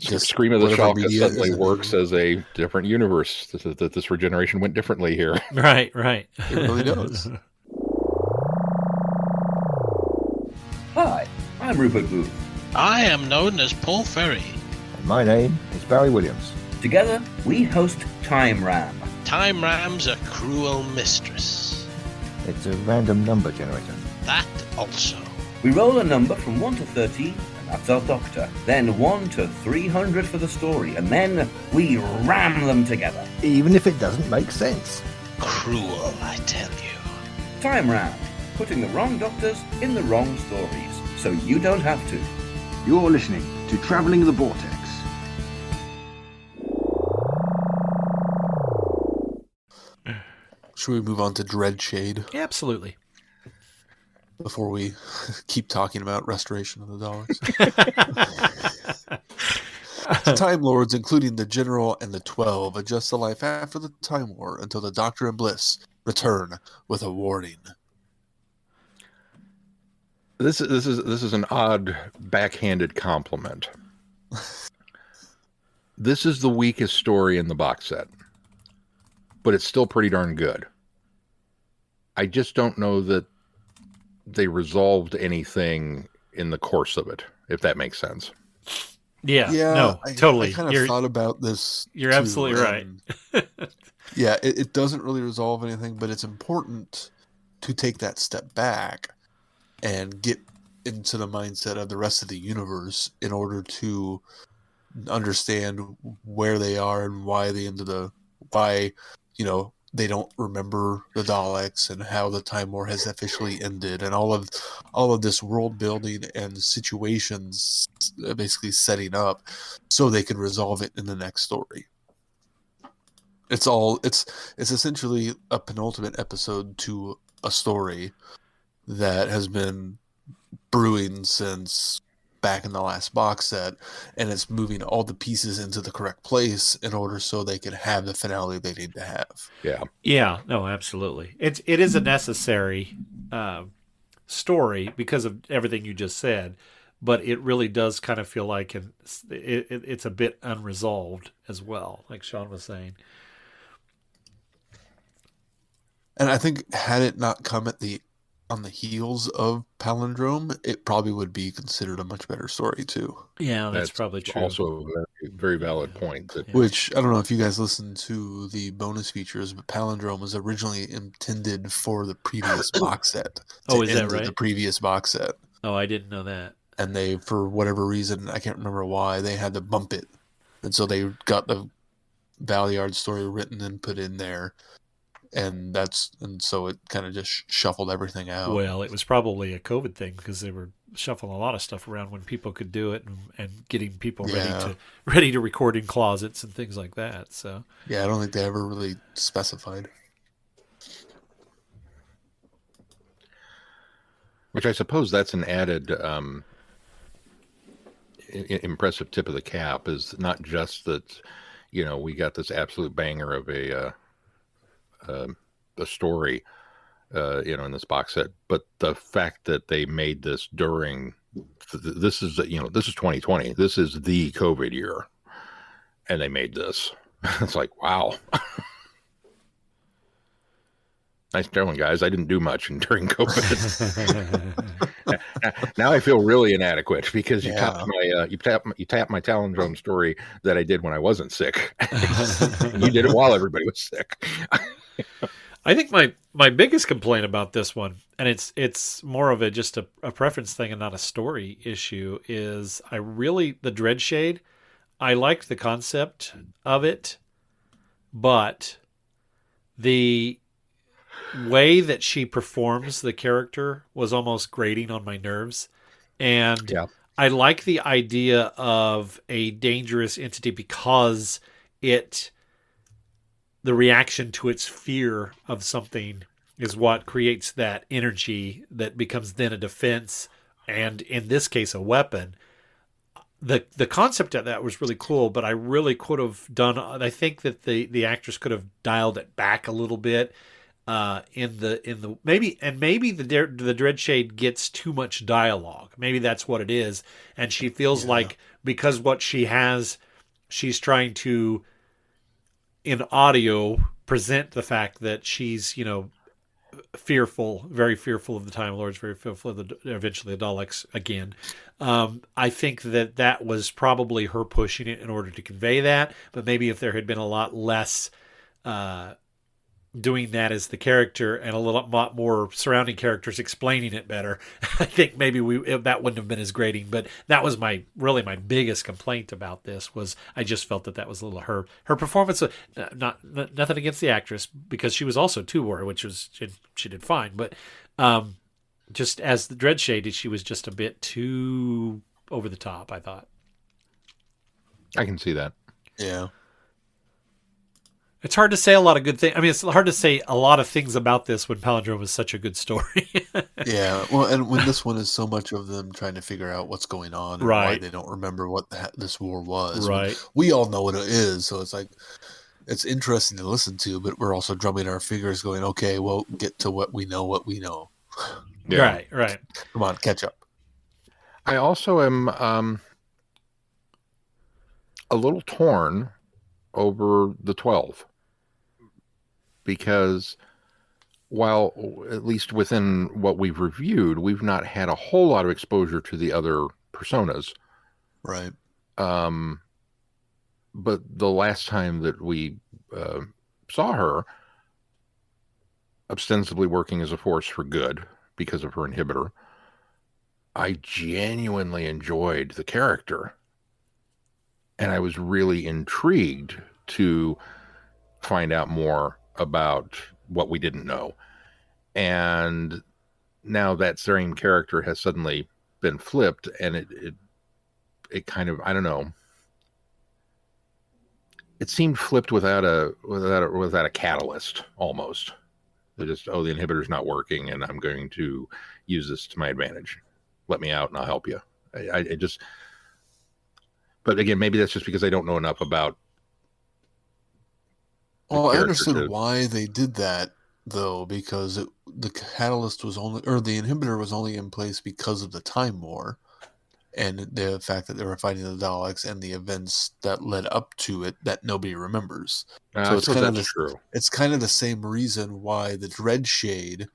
just Scream of the Shalka suddenly works as a different universe. That this regeneration went differently here. Right. It really does. Hi, I'm Rupert Booth. I am known as Paul Ferry. And my name is Barry Williams. Together, we host Time Ram. Time Ram's a cruel mistress. It's a random number generator. That also. We roll a number from 1 to 13, and that's our Doctor. Then 1 to 300 for the story, and then we ram them together. Even if it doesn't make sense. Cruel, I tell you. Time Ram, putting the wrong Doctors in the wrong stories, so you don't have to. You're listening to Travelling the Vortex. Should we move on to Dreadshade? Yeah, absolutely. Before we keep talking about restoration of the Daleks. The Time Lords, including the General and the 12, adjust to life after the Time War until the Doctor and Bliss return with a warning. This is an odd backhanded compliment. This is the weakest story in the box set, but it's still pretty darn good. I just don't know that they resolved anything in the course of it, if that makes sense. Yeah, no, totally. I kind of thought about this. You're absolutely right. Yeah, it doesn't really resolve anything, but it's important to take that step back and get into the mindset of the rest of the universe in order to understand where they are and why they they don't remember the Daleks and how the Time War has officially ended, and all of this world building and situations basically setting up so they can resolve it in the next story. It's essentially a penultimate episode to a story that has been brewing since back in the last box set, and it's moving all the pieces into the correct place in order so they can have the finale they need to have. Yeah, no, absolutely. It is a necessary story because of everything you just said, but it really does kind of feel like it's a bit unresolved as well, like Sean was saying. And I think had it not come on the heels of Palindrome, it probably would be considered a much better story too. Yeah, that's probably true. Also a very, very valid point. Which, I don't know if you guys listened to the bonus features, but Palindrome was originally intended for the previous box set. Oh, is that right? The previous box set. Oh, I didn't know that. And they, for whatever reason, I can't remember why, they had to bump it. And so they got the Valeyard story written and put in there. And so it kind of just shuffled everything out. Well, it was probably a COVID thing because they were shuffling a lot of stuff around when people could do it and getting people ready to record in closets and things like that. So yeah, I don't think they ever really specified. Which I suppose that's an added impressive tip of the cap, is not just that, we got this absolute banger of a story, in this box set, but the fact that they made this during this is 2020. This is the COVID year, and they made this. It's like, wow. Nice going, guys. I didn't do much during COVID. Now I feel really inadequate because you tapped my Palindrome story that I did when I wasn't sick. You did it while everybody was sick. I think my biggest complaint about this one, and it's more of just a preference thing and not a story issue, is the Dreadshade, I liked the concept of it, but the way that she performs the character was almost grating on my nerves. And I like the idea of a dangerous entity because the reaction to its fear of something is what creates that energy that becomes then a defense, and in this case a weapon. The concept of that was really cool, but I really could have done, I think that the actress could have dialed it back a little bit. Maybe the Dreadshade gets too much dialogue. Maybe that's what it is, and she feels like because what she has, she's trying to, in audio, present the fact that she's fearful, very fearful of the Time Lords, very fearful of eventually the Daleks again. I think that was probably her pushing it in order to convey that. But maybe if there had been a lot less doing that as the character and a lot more surrounding characters explaining it better, I think maybe that wouldn't have been as grating. But that was my biggest complaint about this, was I just felt that was a little her performance. Nothing against the actress, because she was also Tubor, which was she did fine, but just as the Dreadshade, she was just a bit too over the top, I thought. I can see that. Yeah. It's hard to say a lot of good things. I mean, it's hard to say a lot of things about this when Palindrome is such a good story. Yeah, well, and when this one is so much of them trying to figure out what's going on and why Right. they don't remember what this war was. Right. We all know what it is, so it's like it's interesting to listen to, but we're also drumming our fingers, going, "Okay, well, get to what we know. What we know." Yeah. Right. Come on, catch up. I also am a little torn over the 12 because while at least within what we've reviewed, we've not had a whole lot of exposure to the other personas. Right. But the last time that we saw her ostensibly working as a force for good because of her inhibitor, I genuinely enjoyed the character. And I was really intrigued to find out more about what we didn't know. And now that same character has suddenly been flipped, and it kind of, I don't know, it seemed flipped without a catalyst almost. They just, the inhibitor's not working, and I'm going to use this to my advantage. Let me out, and I'll help you. I just, but again, maybe that's just because I don't know enough about. Well, I understood why they did that, though, because the catalyst was only, or the inhibitor was only in place because of the Time War, and the fact that they were fighting the Daleks and the events that led up to it that nobody remembers. So it's kind of true. It's kind of the same reason why the Dread Shade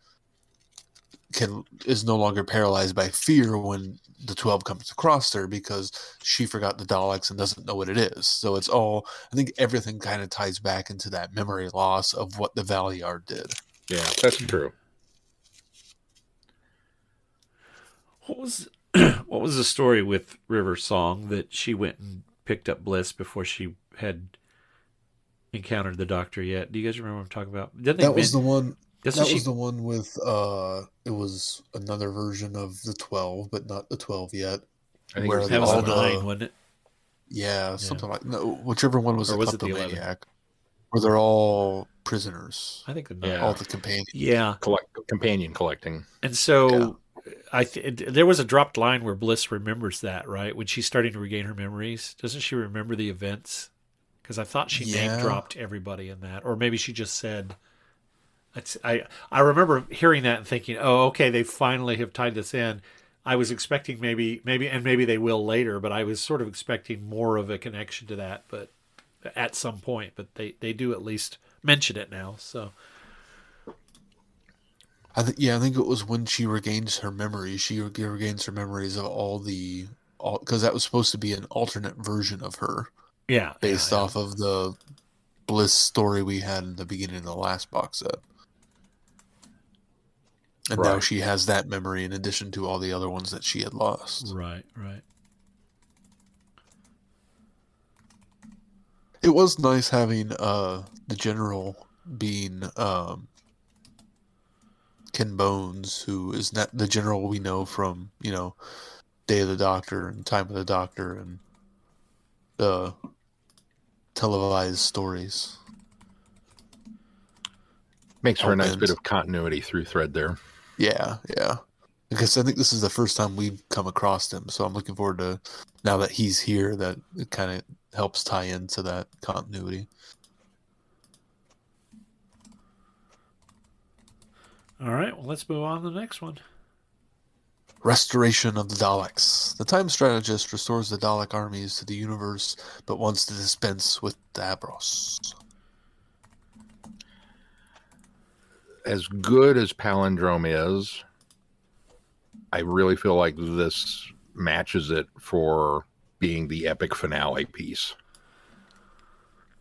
is no longer paralyzed by fear when the 12 comes across her, because she forgot the Daleks and doesn't know what it is. So it's all, I think everything kind of ties back into that memory loss of what the Valiar did. Yeah, that's true. What was the story with River Song that she went and picked up Bliss before she had encountered the Doctor yet? Do you guys remember what I'm talking about? That was the one. That was the one with it was another version of the 12, but not the 12 yet. I think where that was the 9, wasn't it? Yeah, something like, no, whichever one was, or the was it the Kleptomaniac, 11? where they're all prisoners. I think the 9. All the companions. Yeah, companion collecting. And so there was a dropped line where Bliss remembers that, right? When she's starting to regain her memories, doesn't she remember the events? Because I thought she name dropped everybody in that, or maybe she just said. I remember hearing that and thinking, oh, okay, they finally have tied this in. I was expecting maybe they will later, but I was sort of expecting more of a connection to that, but at some point. But they do at least mention it now. So I think it was when she regains her memories. She regains her memories of all because that was supposed to be an alternate version of her. Yeah, based off of the Bliss story we had in the beginning of the last box set. And now she has that memory in addition to all the other ones that she had lost. Right. It was nice having the General being Ken Bones, who is not the General we know from, Day of the Doctor and Time of the Doctor and the televised stories. Makes for a nice bit of continuity through thread there. Yeah. Because I think this is the first time we've come across him, so I'm looking forward to, now that he's here, that it kind of helps tie into that continuity. All right, well, let's move on to the next one. Restoration of the Daleks. The Time Strategist restores the Dalek armies to the universe, but wants to dispense with Davros. As good as Palindrome is, I really feel like this matches it for being the epic finale piece.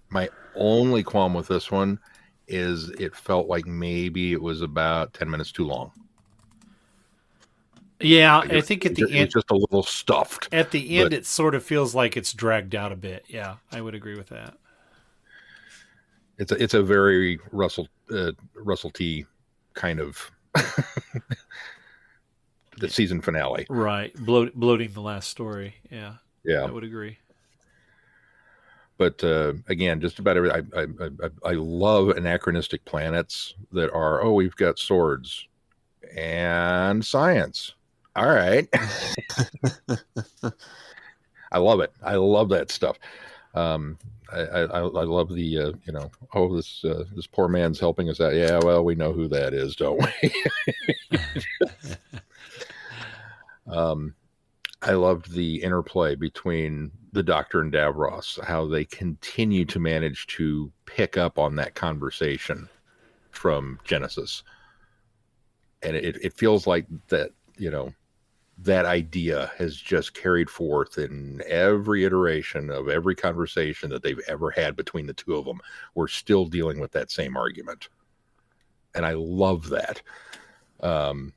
My only qualm with this one is it felt like maybe it was about 10 minutes too long. Yeah, I think at the end... It's just a little stuffed. At the end, it sort of feels like it's dragged out a bit. Yeah, I would agree with that. It's a very Russell T kind of the season finale. Right. Bloating the last story. Yeah. Yeah. I would agree. But again, just about every I love anachronistic planets that are, oh, we've got swords and science. All right. I love it. I love that stuff. I love the you know, oh, this poor man's helping us out. Yeah, well, we know who that is, don't we? I loved the interplay between the Doctor and Davros, how they continue to manage to pick up on that conversation from Genesis. And it feels like that, you know, that idea has just carried forth in every iteration of every conversation that they've ever had between the two of them. We're still dealing with that same argument. And I love that. And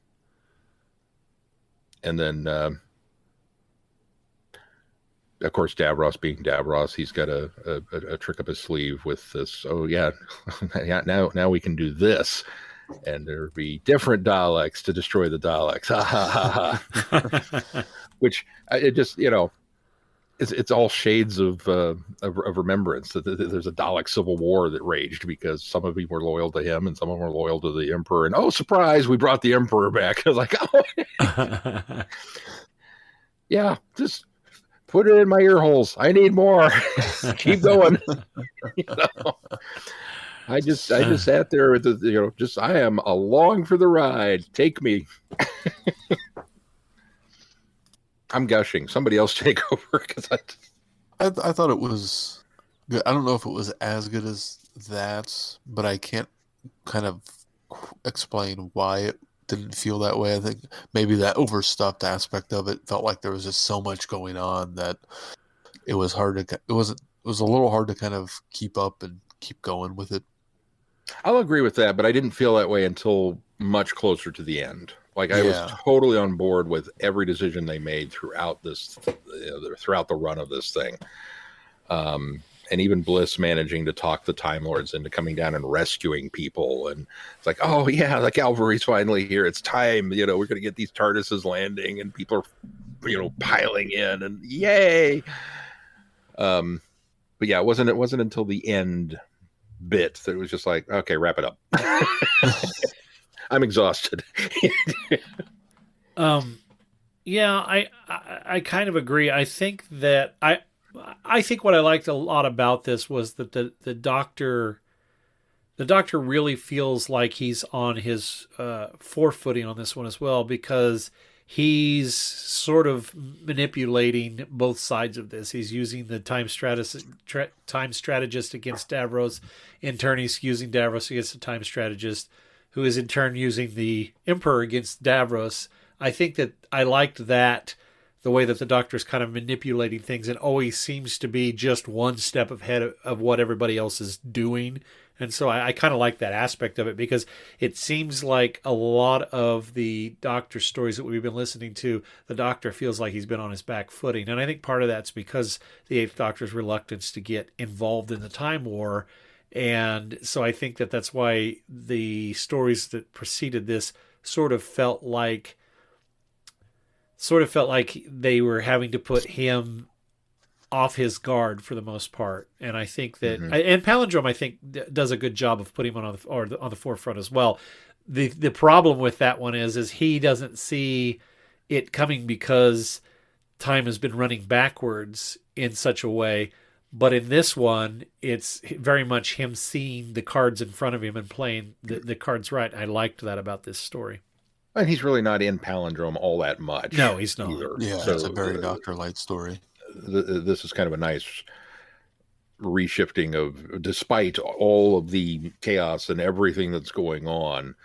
then, of course, Davros being Davros, he's got a trick up his sleeve with this. Oh, yeah, now we can do this. And there'd be different Daleks to destroy the Daleks. Which it just, you know, it's all shades of remembrance. There's a Dalek civil war that raged because some of them were loyal to him and some of them were loyal to the Emperor. And oh, surprise, we brought the Emperor back. I was like, oh, yeah, just put it in my ear holes. I need more. Keep going. You know? I just sat there with the, you know, just I am along for the ride. Take me. I'm gushing. Somebody else take over because I thought it was good. I don't know if it was as good as that, but I can't kind of explain why it didn't feel that way. I think maybe that overstuffed aspect of it felt like there was just so much going on that it was hard to. It was a little hard to kind of keep up and keep going with it. I'll agree with that, but I didn't feel that way until much closer to the end. Like I was totally on board with every decision they made throughout this, throughout the run of this thing. And even Bliss managing to talk the Time Lords into coming down and rescuing people. And it's like, oh yeah, the cavalry's finally here. It's time. You know, we're going to get these TARDISes landing and people are, you know, piling in and yay. But yeah, it wasn't until the end bit that it was just like, okay, wrap it up. I'm exhausted. Yeah, I kind of agree. I think that I think what I liked a lot about this was that the doctor really feels like he's on his forefooting on this one as well, because he's sort of manipulating both sides of this. He's using the time strategist against Davros. In turn, he's using Davros against the time strategist, who is in turn using the Emperor against Davros. I think that I liked that, the way that the Doctor is kind of manipulating things and always seems to be just one step ahead of what everybody else is doing. And so I kind of like that aspect of it, because it seems like a lot of the Doctor stories that we've been listening to, the Doctor feels like he's been on his back footing. And I think part of that's because the Eighth Doctor's reluctance to get involved in the Time War. And so I think that that's why the stories that preceded this sort of felt like they were having to put him off his guard for the most part. And I think that, and Palindrome, I think, does a good job of putting him on the forefront as well. The problem with that one is he doesn't see it coming because time has been running backwards in such a way. But in this one, it's very much him seeing the cards in front of him and playing the cards right. I liked that about this story. And he's really not in Palindrome all that much. No, he's not. Either. Yeah, so, it's a very Dr. Light story. This is kind of a nice reshifting of, despite all of the chaos and everything that's going on,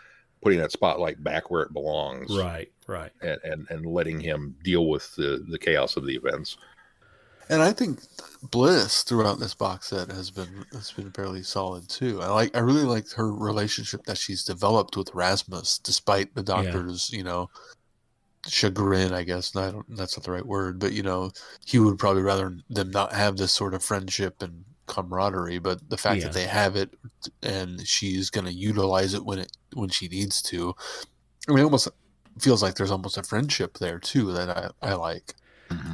putting that spotlight back where it belongs. Right. And letting him deal with the chaos of the events. And I think Bliss throughout this box set has been fairly solid too. I really liked her relationship that she's developed with Rasmus, despite the Doctor's, chagrin, I guess. That's not the right word, but he would probably rather them not have this sort of friendship and camaraderie. But the fact that they have it, and she's going to utilize it when she needs to. I mean, it almost feels like there's almost a friendship there too that I like.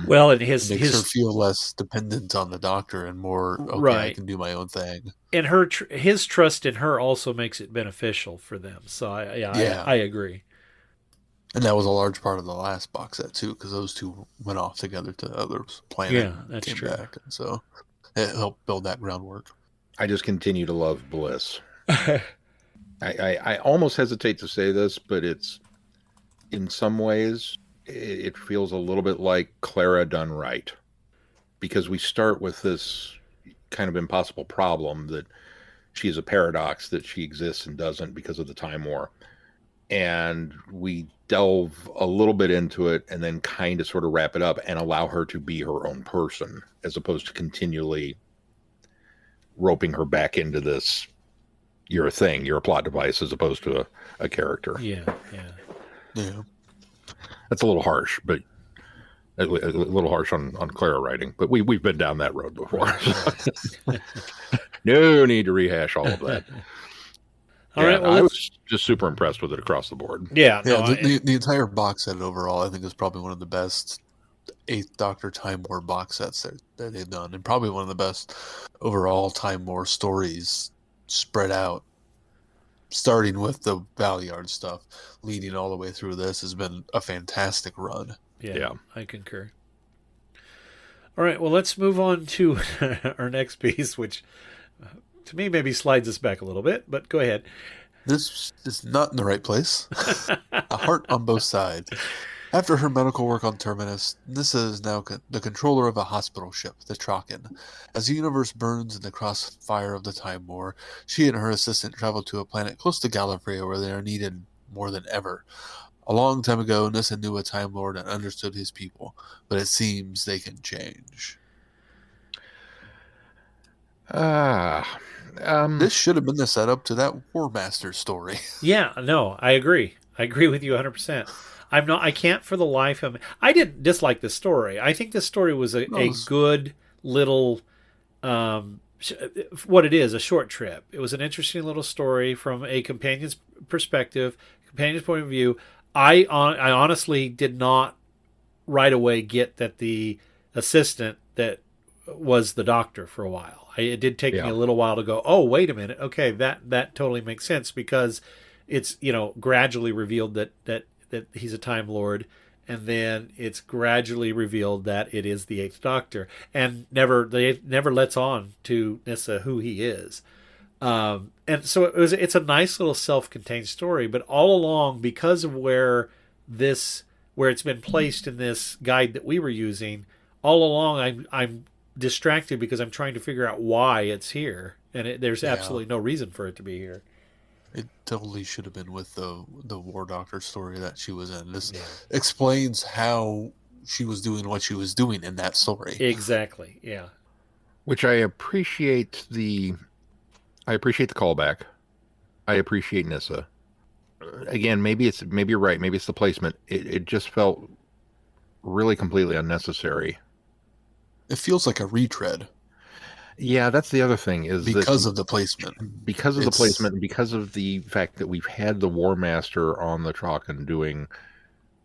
Well, and It makes her his feel less dependent on the doctor and more, okay, I Right. can do my own thing. and his trust in her also makes it beneficial for them. So I agree. And that was a large part of the last box set too, because those two went off together to other planet. Yeah, and that's came true. back, and so it helped build that groundwork. I just continue to love Bliss. I almost hesitate to say this, but it's in some ways it feels a little bit like Clara done right, because we start with this kind of impossible problem that she is a paradox, that she exists and doesn't because of the Time War, and we delve a little bit into it and then kind of sort of wrap it up and allow her to be her own person, as opposed to continually roping her back into this, you're a thing, you're a plot device, as opposed to a character. Yeah. That's a little harsh, but a little harsh on Clara writing, but we've been down that road before. No need to rehash all of that. All right, well, I was just super impressed with it across the board. The entire box set overall, I think, is probably one of the best Eighth Doctor Time War box sets that they've done, and probably one of the best overall Time War stories spread out. Starting with the Valeyard stuff, leading all the way through this, has been a fantastic run. Yeah, I concur. All right, well, let's move on to our next piece, which to me maybe slides us back a little bit, but go ahead. This is not in the right place. A heart on both sides. After her medical work on Terminus, Nyssa is now the controller of a hospital ship, the Traken. As the universe burns in the crossfire of the Time War, she and her assistant travel to a planet close to Gallifrey where they are needed more than ever. A long time ago, Nyssa knew a Time Lord and understood his people, but it seems they can change. This should have been the setup to that War Master story. Yeah, no, I agree. I agree with you 100%. I can't for the life of me. I didn't dislike this story. I think this story was a good little, what it is, a short trip. It was an interesting little story from a companion's perspective, companion's point of view. I honestly did not right away get that the assistant that was the doctor for a while. It did take me a little while to go, oh, wait a minute. Okay, that totally makes sense, because it's, gradually revealed that he's a Time Lord, and then it's gradually revealed that it is the Eighth Doctor, and they never lets on to Nyssa who he is. And so it's a nice little self-contained story, but all along, because of where it's been placed in this guide that we were using, all along I'm distracted because I'm trying to figure out why it's here, and there's absolutely no reason for it to be here. It totally should have been with the War Doctor story that she was in. This explains how she was doing what she was doing in that story. Exactly, yeah. Which I appreciate the callback. I appreciate Nyssa. Again, maybe you're right. Maybe it's the placement. It just felt really completely unnecessary. It feels like a retread. Yeah, that's the other thing, is because of the placement. Because of the placement, and because of the fact that we've had the War Master on the Traken doing,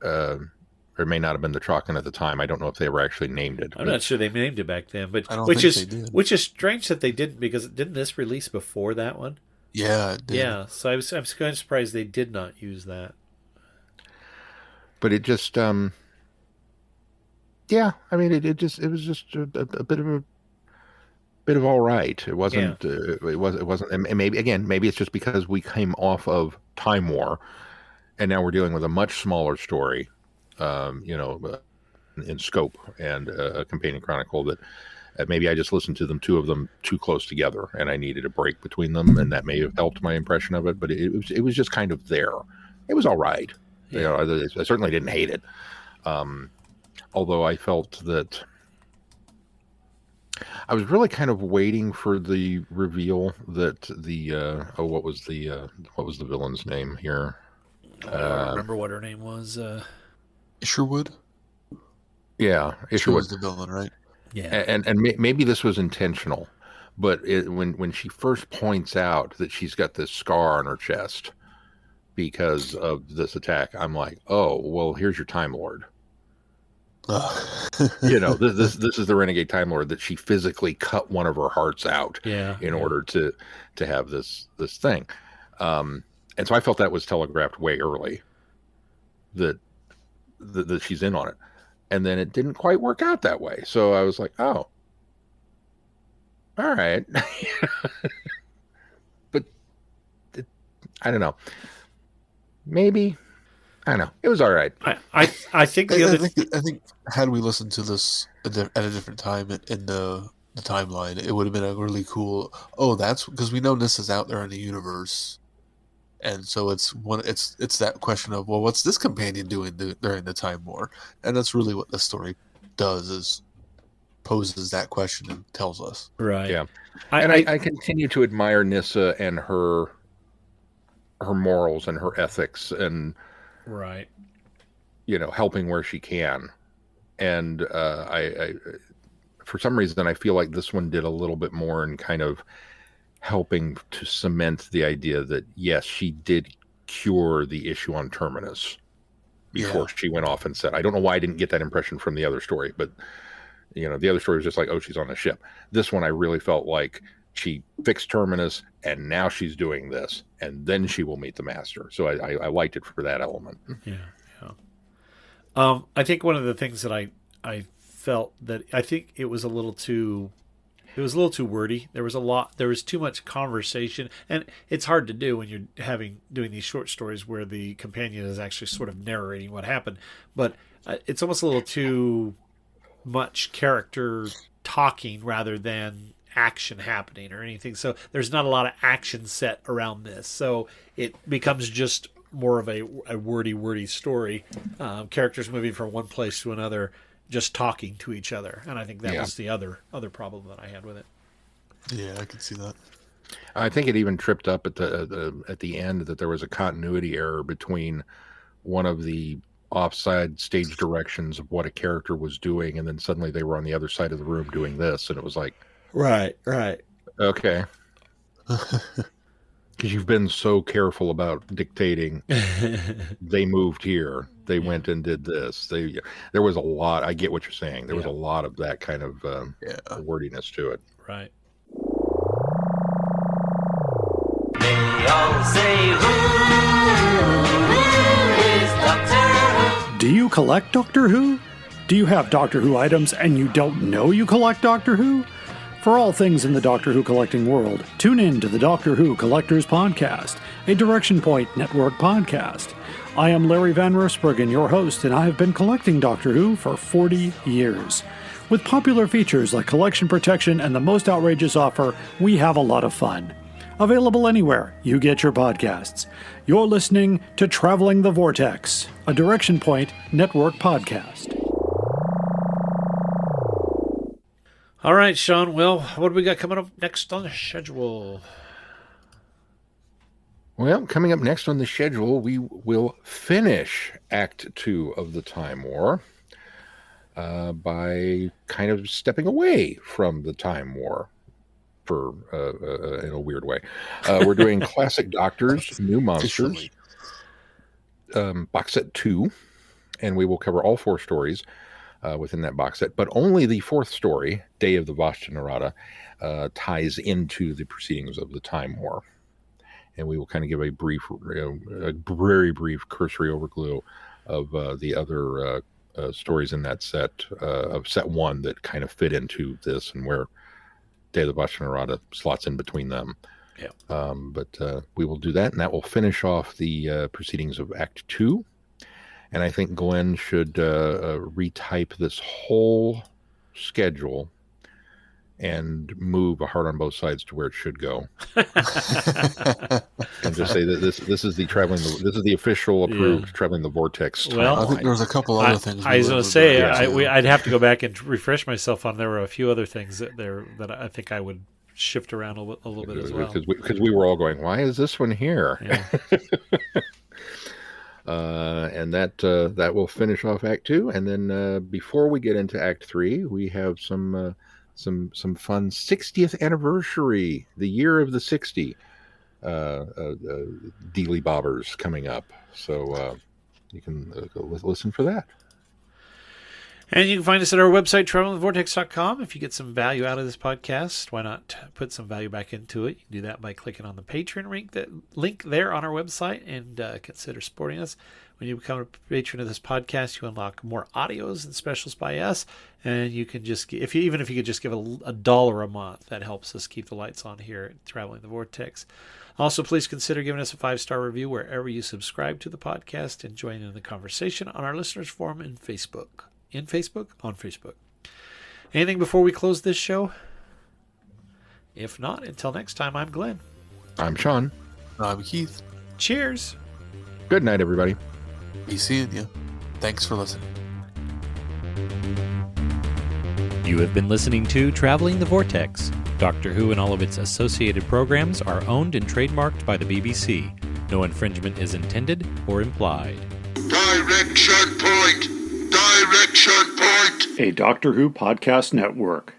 or it may not have been the Traken at the time. I don't know if they ever actually named it. I'm not sure they named it back then, but I don't think they did. Which is strange that they didn't, because didn't this release before that one? Yeah, it did. Yeah, so I'm kind of surprised they did not use that. But it just, I mean, it was just a bit of all right. It wasn't. It wasn't. And maybe it's just because we came off of Time War, and now we're dealing with a much smaller story, in scope, and a companion chronicle that maybe I just listened to two of them too close together, and I needed a break between them, and that may have helped my impression of it. But it was just kind of there. It was all right. Yeah. I certainly didn't hate it. Although I felt that I was really kind of waiting for the reveal that what was the villain's name here? I don't remember what her name was. Isherwood. Yeah, Isherwood was the villain, right? Yeah, and maybe this was intentional, but when she first points out that she's got this scar on her chest because of this attack, I'm like, oh well, here's your Time Lord. This is the renegade Time Lord, that she physically cut one of her hearts out in order to have this thing. And so I felt that was telegraphed way early that she's in on it. And then it didn't quite work out that way. So I was like, oh, all right. But I don't know. Maybe. I don't know. It was all right. I think I think had we listened to this at a different time in the timeline, it would have been a really cool. Oh, that's because we know this is out there in the universe, and so it's that question of, well, what's this companion doing during the Time War? And that's really what the story does, is poses that question and tells us. Right. Yeah. I continue to admire Nyssa and her morals and her ethics and right, helping where she can. And I for some reason I feel like this one did a little bit more in kind of helping to cement the idea that yes, she did cure the issue on Terminus before she went off and said, I don't know why I didn't get that impression from the other story, but the other story was just like, oh, she's on a ship. This one I really felt like she fixed Terminus and now she's doing this and then she will meet the Master. So I liked it for that element. I think one of the things that I felt that I think it was a little too wordy. There was too much conversation, and it's hard to do when you're doing these short stories where the companion is actually sort of narrating what happened. But it's almost a little too much character talking rather than action happening or anything. So there's not a lot of action set around this. So it becomes just more of a wordy story. Characters moving from one place to another, just talking to each other. And I think that was the other problem that I had with it. Yeah, I can see that. I think it even tripped up at the end that there was a continuity error between one of the offside stage directions of what a character was doing, and then suddenly they were on the other side of the room doing this, and it was like, right, okay, because you've been so careful about dictating. They moved here, they went and did this. There was a lot. I get what you're saying. There was a lot of that kind of wordiness to it. Right. They all say, who is Doctor Who? Do you collect Doctor Who? Do you have Doctor Who items and you don't know you collect Doctor Who? For all things in the Doctor Who collecting world, tune in to the Doctor Who Collectors Podcast, a Direction Point Network podcast. I am Larry Van Rosbergen, your host, and I have been collecting Doctor Who for 40 years. With popular features like collection protection and the most outrageous offer, we have a lot of fun. Available anywhere you get your podcasts. You're listening to Traveling the Vortex, a Direction Point Network podcast. All right, Sean. Well, what do we got coming up next on the schedule? Well, coming up next on the schedule, we will finish Act 2 of the Time War by kind of stepping away from the Time War for in a weird way. We're doing Classic Doctors, New Monsters, box set 2, and we will cover all 4 stories within that box set, but only the 4th story, Day of the Vashta Nerada, ties into the proceedings of the Time War. And we will kind of give a very brief cursory overview of the other stories in that set, of set 1 that kind of fit into this and where Day of the Vashta Nerada slots in between them. Yeah. But we will do that, and that will finish off the proceedings of Act 2. And I think Glenn should retype this whole schedule and move a heart on both sides to where it should go. And just say that this is the official approved Traveling the Vortex timeline. Well, I think there's a couple other things. I was going to say I'd have to go back and refresh myself on. There were a few other things that I think I would shift around a little bit as well. Because we were all going, why is this one here? Yeah. And that will finish off Act 2, and then before we get into Act 3, we have some fun 60th anniversary, the year of the 60, Dealy Bobbers coming up. So you can listen for that. And you can find us at our website, travelingthevortex.com. If you get some value out of this podcast, why not put some value back into it? You can do that by clicking on the Patreon link there on our website and consider supporting us. When you become a patron of this podcast, you unlock more audios and specials by us. And you can just, even if you could just give $1 a month, that helps us keep the lights on here at Traveling the Vortex. Also, please consider giving us a 5-star review wherever you subscribe to the podcast and join in the conversation on our listeners forum in Facebook. On Facebook. Anything before we close this show? If not, until next time, I'm Glenn. I'm Sean. I'm Keith. Cheers. Good night, everybody. Be seeing you. Thanks for listening. You have been listening to Traveling the Vortex. Doctor Who and all of its associated programs are owned and trademarked by the BBC. No infringement is intended or implied. Direction point! Direction point! A Doctor Who podcast network.